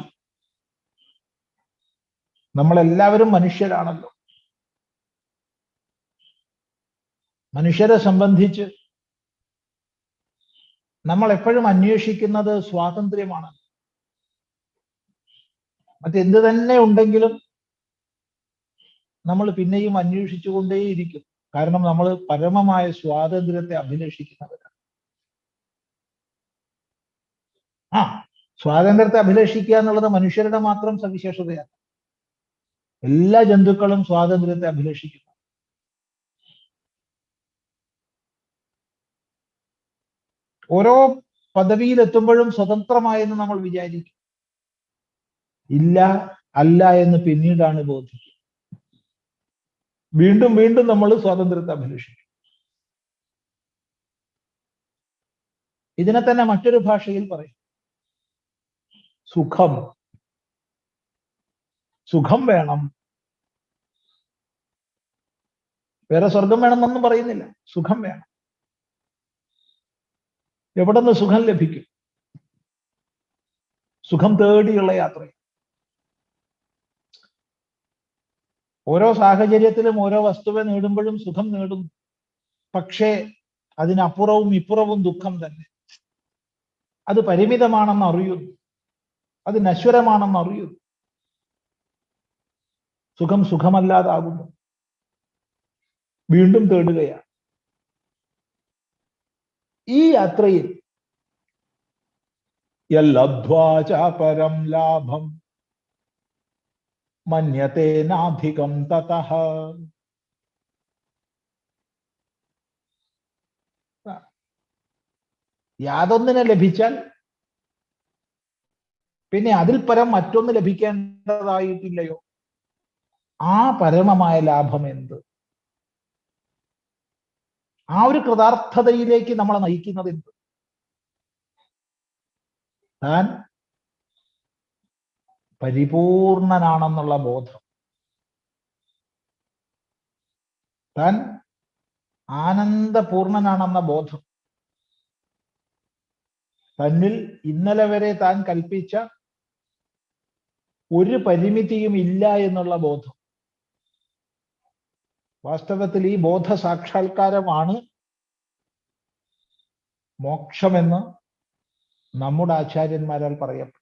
നമ്മളെല്ലാവരും മനുഷ്യരാണല്ലോ. മനുഷ്യരെ സംബന്ധിച്ച് നമ്മൾ എപ്പോഴും അന്വേഷിക്കുന്നത് സ്വാതന്ത്ര്യമാണ്. മറ്റെന്ത് തന്നെ ഉണ്ടെങ്കിലും നമ്മൾ പിന്നെയും അന്വേഷിച്ചുകൊണ്ടേയിരിക്കും. കാരണം നമ്മൾ പരമമായ സ്വാതന്ത്ര്യത്തെ അഭിലഷിക്കുന്നവരാണ്. സ്വാതന്ത്ര്യത്തെ അഭിലഷിക്കുക എന്നുള്ളത് മനുഷ്യരുടെ മാത്രം സവിശേഷതയാണ്. എല്ലാ ജന്തുക്കളും സ്വാതന്ത്ര്യത്തെ അഭിലഷിക്കുന്നു. ഓരോ പദവിയിലെത്തുമ്പോഴും സ്വതന്ത്രമായെന്ന് നമ്മൾ വിചാരിക്കും. ഇല്ല, അല്ല എന്ന് പിന്നീടാണ് ബോധിക്കുക. വീണ്ടും വീണ്ടും നമ്മൾ സ്വാതന്ത്ര്യത്തെ അഭിലഷിക്കും. ഇതിനെ തന്നെ മറ്റൊരു ഭാഷയിൽ പറയും, സുഖം. സുഖം വേണം, വേറെ സ്വർഗം വേണമെന്നൊന്നും പറയുന്നില്ല. സുഖം വേണം. എവിടെ നിന്ന് സുഖം ലഭിക്കും? സുഖം തേടിയുള്ള യാത്ര. ഓരോ സാഹചര്യത്തിലും ഓരോ വസ്തുവെ നേടുമ്പോഴും സുഖം നേടും. പക്ഷേ അതിനപ്പുറവും ഇപ്പുറവും ദുഃഖം തന്നെ. അത് പരിമിതമാണെന്ന് അറിയുന്നു, അത് നശ്വരമാണെന്ന് അറിയുന്നു. സുഖം സുഖമല്ലാതാകുന്നു, വീണ്ടും തേടുകയാണ്. ഈ യാത്രയിൽ യല്ലബ്ധ്വാച പരം ലാഭം മന്യത്തെ നാധികം തതഃ. യാതൊന്നിനെ ലഭിച്ചാൽ പിന്നെ അതിൽ പരം മറ്റൊന്ന് ലഭിക്കേണ്ടതായിട്ടില്ലയോ? ആ പരമമായ ലാഭം എന്ത്? ആ ഒരു കൃതാർത്ഥതയിലേക്ക് നമ്മളെ നയിക്കുന്നത് എന്ത്? താൻ പരിപൂർണനാണെന്നുള്ള ബോധം, താൻ ആനന്ദപൂർണനാണെന്ന ബോധം, തന്നിൽ ഇന്നലെ വരെ താൻ കൽപ്പിച്ച ഒരു പരിമിതിയും ഇല്ല എന്നുള്ള ബോധം. വാസ്തവത്തിൽ ഈ ബോധ സാക്ഷാത്കാരമാണ് മോക്ഷമെന്ന് നമ്മുടെ ആചാര്യന്മാരാൽ പറയപ്പെട്ടു.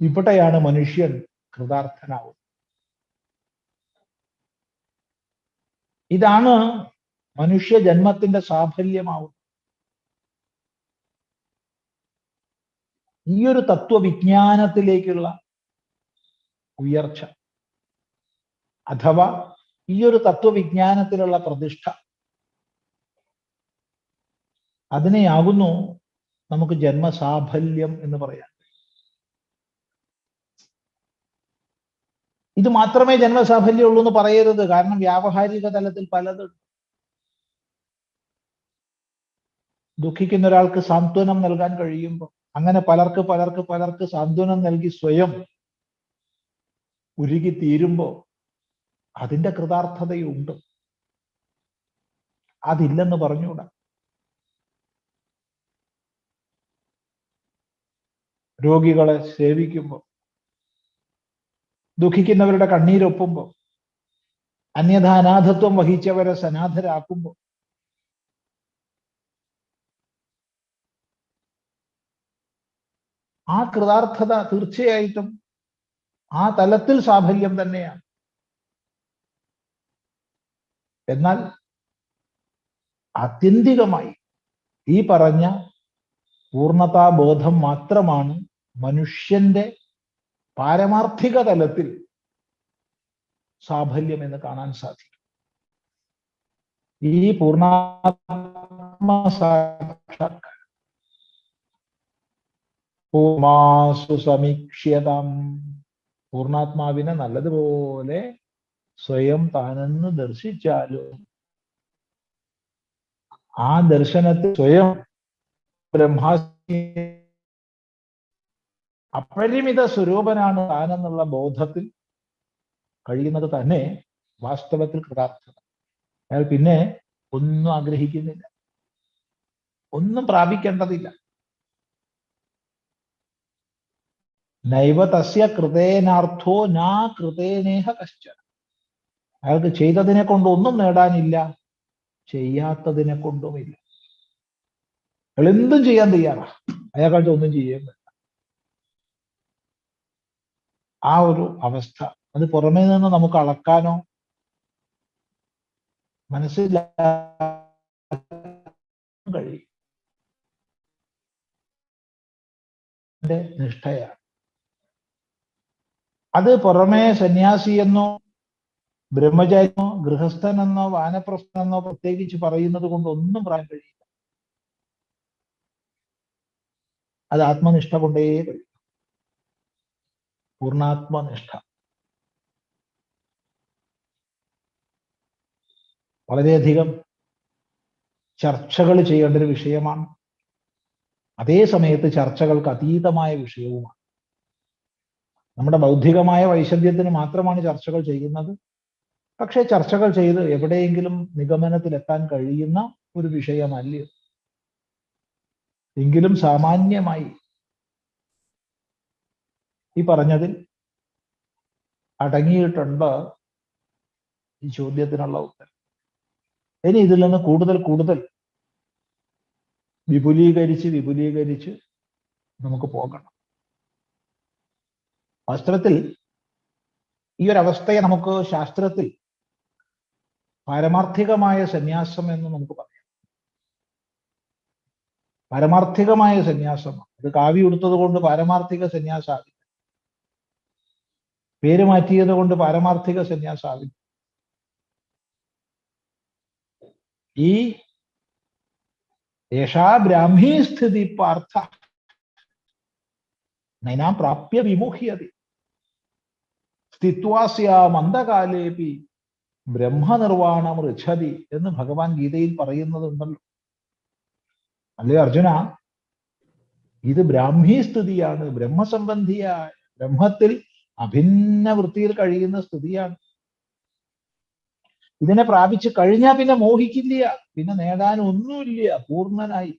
ഇവിടെയാണ് മനുഷ്യൻ കൃതാർത്ഥനാവുന്നത്. ഇതാണ് മനുഷ്യ ജന്മത്തിന്റെ സാഫല്യമാവും. ഈ ഒരു തത്വവിജ്ഞാനത്തിലേക്കുള്ള ഉയർച്ച, അഥവാ ഈ ഒരു തത്വവിജ്ഞാനത്തിലുള്ള പ്രതിഷ്ഠ, അതിനെയാകുന്നു നമുക്ക് ജന്മസാഫല്യം എന്ന് പറയാം. ഇത് മാത്രമേ ജന്മസാഫല്യം ഉള്ളൂ എന്ന് പറയരുത്. കാരണം വ്യാവഹാരിക തലത്തിൽ പലതും. ദുഃഖിക്കുന്ന ഒരാൾക്ക് സാന്ത്വനം നൽകാൻ കഴിയുമ്പോൾ, അങ്ങനെ പലർക്ക് സാന്ത്വനം നൽകി സ്വയം ഉരുകി തീരുമ്പോൾ അതിന്റെ കൃതാർത്ഥതയുണ്ട്. അതില്ലെന്ന് പറഞ്ഞുകൂടാ. രോഗികളെ സേവിക്കുമ്പോൾ, ദുഃഖിക്കുന്നവരുടെ കണ്ണീരൊപ്പുമ്പോൾ, അന്യഥാ അനാഥത്വം വഹിച്ചവരെ സനാഥരാക്കുമ്പോൾ, ആ കൃതാർത്ഥത തീർച്ചയായിട്ടും ആ തലത്തിൽ സാഫല്യം തന്നെയാണ്. എന്നാൽ ആത്യന്തികമായി ഈ പറഞ്ഞ പൂർണ്ണതാബോധം മാത്രമാണ് മനുഷ്യന്റെ പാരമാർത്ഥിക തലത്തിൽ സാഫല്യം എന്ന് കാണാൻ സാധിക്കും. ഈ പൂർണ്ണാത്മ സാക്ഷാത്കാരം പൂർണ്ണാസു സമീക്ഷ്യതാം, പൂർണ്ണാത്മാവിനെ നല്ലതുപോലെ സ്വയം താനെന്ന് ദർശിച്ചാലും ആ ദർശനത്തിൽ സ്വയം ബ്രഹ്മാസ്മി അപരിമിത സ്വരൂപനാണ് താനെന്നുള്ള ബോധത്തിൽ കഴിയുന്നത് തന്നെ വാസ്തവത്തിൽ കൃതാർത്ഥത. അയാൾ പിന്നെ ഒന്നും ആഗ്രഹിക്കുന്നില്ല, ഒന്നും പ്രാപിക്കേണ്ടതില്ല. നൈവ തസ്യ കൃതേനാർത്ഥോ നാ കൃതേനേഹ കശ്ചന. അയാൾക്ക് ചെയ്തതിനെ കൊണ്ട് ഒന്നും നേടാനില്ല, ചെയ്യാത്തതിനെ കൊണ്ടുമില്ല. അയാൾ എന്തും ചെയ്യാൻ തയ്യാറാ, അയാൾക്കാഴ്ച ഒന്നും ചെയ്യുന്നില്ല. ആ ഒരു അവസ്ഥ അത് പുറമേ നിന്ന് നമുക്ക് അളക്കാനോ മനസ്സിലാക്കാൻ കഴിയും. നിഷ്ഠയാണ് അത്. പുറമേ സന്യാസിയെന്നോ ബ്രഹ്മചാരിയെന്നോ ഗൃഹസ്ഥനെന്നോ വാനപ്രസ്ഥനെന്നോ പ്രത്യേകിച്ച് പറയുന്നത് കൊണ്ട് ഒന്നും പറയാൻ കഴിയില്ല. അത് ആത്മനിഷ്ഠ കൊണ്ടേ കഴിയും. പൂർണ്ണാത്മനിഷ്ഠ വളരെയധികം ചർച്ചകൾ ചെയ്യേണ്ട ഒരു വിഷയമാണ്. അതേ സമയത്ത് ചർച്ചകൾക്ക് അതീതമായ വിഷയവുമാണ്. നമ്മുടെ ബൗദ്ധികമായ വൈശദ്ധ്യത്തിന് മാത്രമാണ് ചർച്ചകൾ ചെയ്യുന്നത്. പക്ഷേ ചർച്ചകൾ ചെയ്ത് എവിടെയെങ്കിലും നിഗമനത്തിലെത്താൻ കഴിയുന്ന ഒരു വിഷയമല്ല. എങ്കിലും സാമാന്യമായി ഈ പറഞ്ഞതിൽ അടങ്ങിയിട്ടുണ്ട് ഈ ചോദ്യത്തിനുള്ള ഉത്തരം. ഇനി ഇതിൽ നിന്ന് കൂടുതൽ വിപുലീകരിച്ച് നമുക്ക് പോകണം. വാസ്തവത്തിൽ ഈ ഒരു അവസ്ഥയെ നമുക്ക് ശാസ്ത്രത്തിൽ പാരമാർത്ഥികമായ സന്യാസം എന്ന് നമുക്ക് പറയാം. പാരമാർത്ഥികമായ സന്യാസം, അത് കാവ്യ ഉടുത്തത് കൊണ്ട് പാരമാർത്ഥിക സന്യാസാവില്ല, പേര് മാറ്റിയത് കൊണ്ട് പാരമാർത്ഥിക സന്യാസാവില്ല. ഈ യേഷാ ബ്രാഹ്മീ സ്ഥിതി പാർത്ഥ നൈനാം പ്രാപ്യ വിമുഹ്യതി സ്ഥിത്വാസ്യാം അന്ധകാലേപി ബ്രഹ്മനിർവാണം ഋച്ഛതി എന്ന് ഭഗവാൻ ഗീതയിൽ പറയുന്നതുണ്ടല്ലോ. അല്ലേ അർജുന, ഇത് ബ്രാഹ്മീ സ്ഥിതിയാണ്, ബ്രഹ്മസംബന്ധിയായ ബ്രഹ്മത്തിൽ അഭിന്ന വൃത്തിയിൽ കഴിയുന്ന സ്ഥിതിയാണ്. ഇതിനെ പ്രാപിച്ചു കഴിഞ്ഞാൽ പിന്നെ മോഹിക്കില്ല, പിന്നെ നേടാൻ ഒന്നുമില്ല, പൂർണ്ണനായി.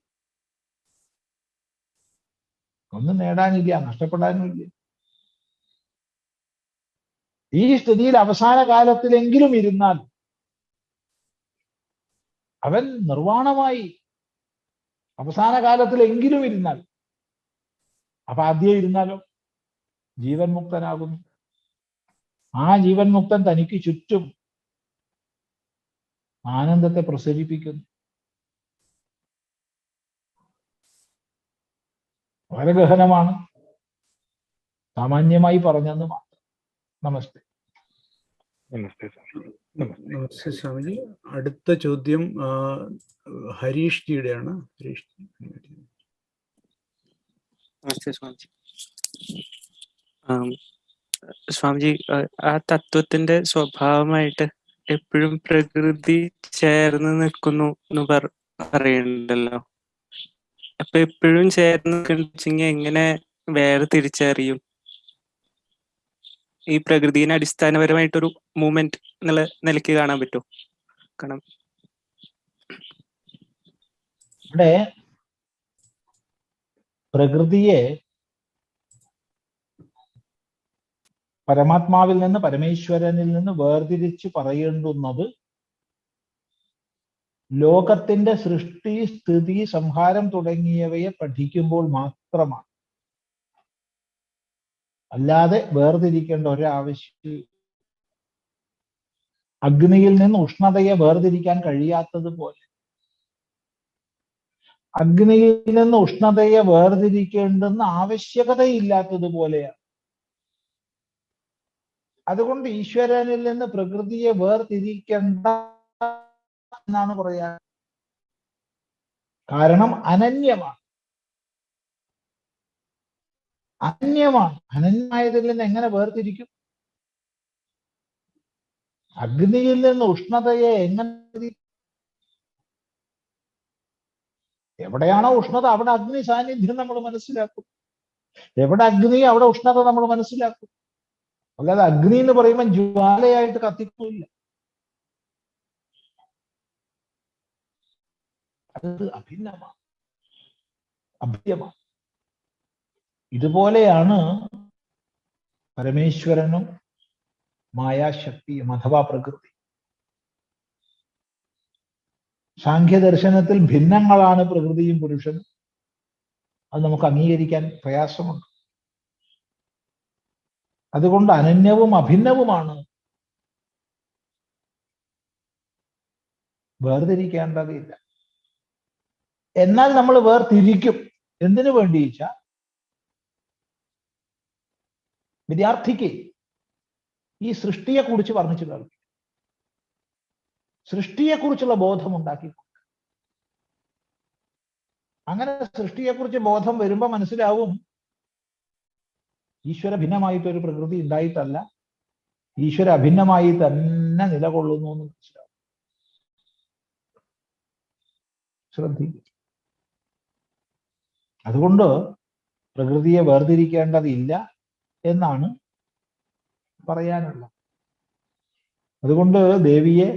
ഒന്നും നേടാനില്ല, നഷ്ടപ്പെടാനുമില്ല. ഈ സ്ഥിതിയിൽ അവസാന കാലത്തിലെങ്കിലും ഇരുന്നാൽ അവൻ നിർവാണമായി. അവസാന കാലത്തിലെങ്കിലും ഇരുന്നാൽ. അപ്പൊ ആദ്യം ഇരുന്നാലോ ജീവൻ മുക്തനാകുന്നു. ആ ജീവൻ മുക്തൻ തനിക്ക് ചുറ്റും ആനന്ദത്തെ പ്രസരിപ്പിക്കുന്നു. വളരെ ഗഹനമാണ്, സാമാന്യമായി പറഞ്ഞെന്ന് മാത്രം. നമസ്തേ. നമസ്തേ സ്വാമി. നമസ്തേ സ്വാമിജി. അടുത്ത ചോദ്യം ഹരീഷ് ജിയുടെയാണ്. ഹരീഷ് ജി. നമസ്തേ സ്വാമിജി. സ്വാമിജി, ആ തത്വത്തിന്റെ സ്വഭാവമായിട്ട് എപ്പോഴും പ്രകൃതി ചേർന്ന് നിൽക്കുന്നു എന്ന് പറയുന്നുണ്ടല്ലോ. അപ്പൊ എപ്പോഴും ചേർന്ന് നിൽക്കുന്നെങ്കിൽ എങ്ങനെ വേറെ തിരിച്ചറിയും? ഈ പ്രകൃതിനെ അടിസ്ഥാനപരമായിട്ടൊരു മൂവ്മെന്റ് എന്നുള്ള നിലയ്ക്ക് കാണാൻ പറ്റുമോ? കാരണം ഇവിടെ പ്രകൃതിയെ പരമാത്മാവിൽ നിന്ന്, പരമേശ്വരനിൽ നിന്ന് വേർതിരിച്ച് പറയേണ്ടുന്നത് ലോകത്തിന്റെ സൃഷ്ടി, സ്ഥിതി, സംഹാരം തുടങ്ങിയവയെ പഠിക്കുമ്പോൾ മാത്രമാണ്. അല്ലാതെ വേർതിരിക്കേണ്ട ഒരാവശ്യം. അഗ്നിയിൽ നിന്ന് ഉഷ്ണതയെ വേർതിരിക്കാൻ കഴിയാത്തതുപോലെ അഗ്നിയിൽ നിന്ന് ഉഷ്ണതയെ വേർതിരിക്കേണ്ടുന്ന ആവശ്യകതയില്ലാത്തതുപോലെയാണ്. അതുകൊണ്ട് ഈശ്വരനിൽ നിന്ന് പ്രകൃതിയെ വേർതിരിക്കേണ്ട എന്നാണ് പറയാ. കാരണം അനന്യമാണ്. അനന്യമായതിൽ നിന്ന് എങ്ങനെ വേർതിരിക്കും? അഗ്നിയിൽ നിന്ന് ഉഷ്ണതയെ എങ്ങനെ? എവിടെയാണോ ഉഷ്ണത അവിടെ അഗ്നി സാന്നിധ്യം നമ്മൾ മനസ്സിലാക്കും. എവിടെ അഗ്നി അവിടെ ഉഷ്ണത നമ്മൾ മനസ്സിലാക്കും. അല്ലാതെ അഗ്നി എന്ന് പറയുമ്പോൾ ജ്വാലയായിട്ട് കത്തിക്കില്ല. അത് അഭിന്നമാണ്, അഭ്യമാണ്. ഇതുപോലെയാണ് പരമേശ്വരനും മായാശക്തിയും അഥവാ പ്രകൃതി. സാഖ്യദർശനത്തിൽ ഭിന്നങ്ങളാണ് പ്രകൃതിയും പുരുഷനും. അത് നമുക്ക് അംഗീകരിക്കാൻ പ്രയാസമുണ്ട്. അതുകൊണ്ട് അനന്യവും അഭിന്നവുമാണ്. വേർതിരിക്കേണ്ടതില്ല. എന്നാൽ നമ്മൾ വേർതിരിക്കും. എന്തിനു വേണ്ടിച്ച വിദ്യാർത്ഥിക്ക് ഈ സൃഷ്ടിയെക്കുറിച്ച് വർണ്ണിച്ചു കേൾക്കും. സൃഷ്ടിയെക്കുറിച്ചുള്ള ബോധം ഉണ്ടാക്കി കൊടുക്കുക. അങ്ങനെ സൃഷ്ടിയെക്കുറിച്ച് ബോധം വരുമ്പോൾ മനസ്സിലാവും ഈശ്വര ഭിന്നമായിട്ടൊരു പ്രകൃതി ഉണ്ടായിട്ടല്ല, ഈശ്വര അഭിന്നമായി തന്നെ നിലകൊള്ളുന്നു എന്ന് മനസ്സിലാവും. ശ്രദ്ധിക്കും. അതുകൊണ്ട് പ്രകൃതിയെ വേർതിരിക്കേണ്ടതില്ല എന്നാണ് പറയാനുള്ളത്. അതുകൊണ്ട് ദേവിയെ,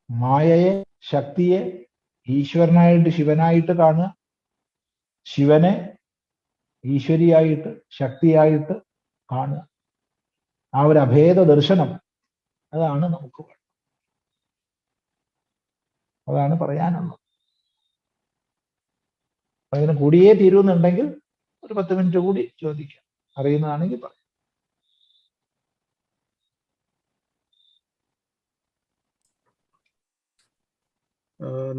മായയെ, ശക്തിയെ ഈശ്വരനായിട്ട് ശിവനായിട്ട് കാണുക, ശിവനെ ഈശ്വരിയായിട്ട് ശക്തിയായിട്ട് കാണുക. ആ ഒരു അഭേദ ദർശനം അതാണ് നമുക്ക് വേണ്ടത്. അതാണ് പറയാനുള്ളത്. അതിന് കൂടിയേ തീരുന്നുണ്ടെങ്കിൽ ഒരു 10 മിനിറ്റ് കൂടി ചോദിക്കാം, അറിയുന്നതാണെങ്കിൽ പറയാം.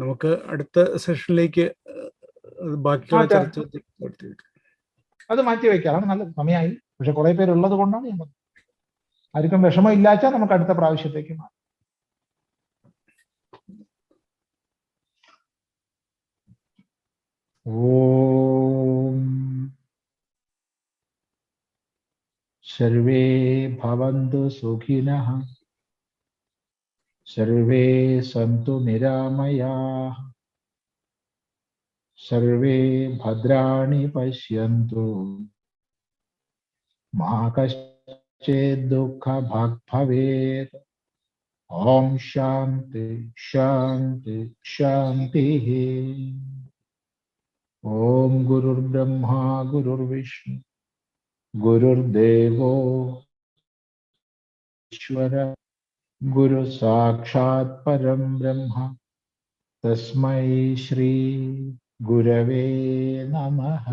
നമുക്ക് അടുത്ത സെഷനിലേക്ക് ബാക്കിയുള്ള ചർച്ച അത് മാറ്റി വയ്ക്കാം. നല്ല സമയമായി. പക്ഷെ കുറെ പേരുള്ളത് കൊണ്ടാണ് ഞാൻ പറഞ്ഞത്. ആർക്കും വിഷമം ഇല്ലാച്ചാൽ നമുക്ക് അടുത്ത പ്രാവശ്യത്തേക്ക് മാറാം. ഓം സർവേ ഭവന്തു സുഖിനഃ, സർവേ സന്തു നിരാമയാഃ, സർവേ ഭദ്രാണി പശ്യന്തു, മാ കശ്ചിത് ദുഃഖഭാഗ് ഭവേത്. ഓം ശാന്തി ശാന്തി ശാന്തി. ഓം ഗുരുർബ്രഹ്മ ഗുരുർവിഷ്ണു ഗുരുർദേവോ ഈശ്വര, ഗുരു സാക്ഷാത് പരം ബ്രഹ്മ. തസ്മൈ ശ്രീ ഗുരവേ നമഃ.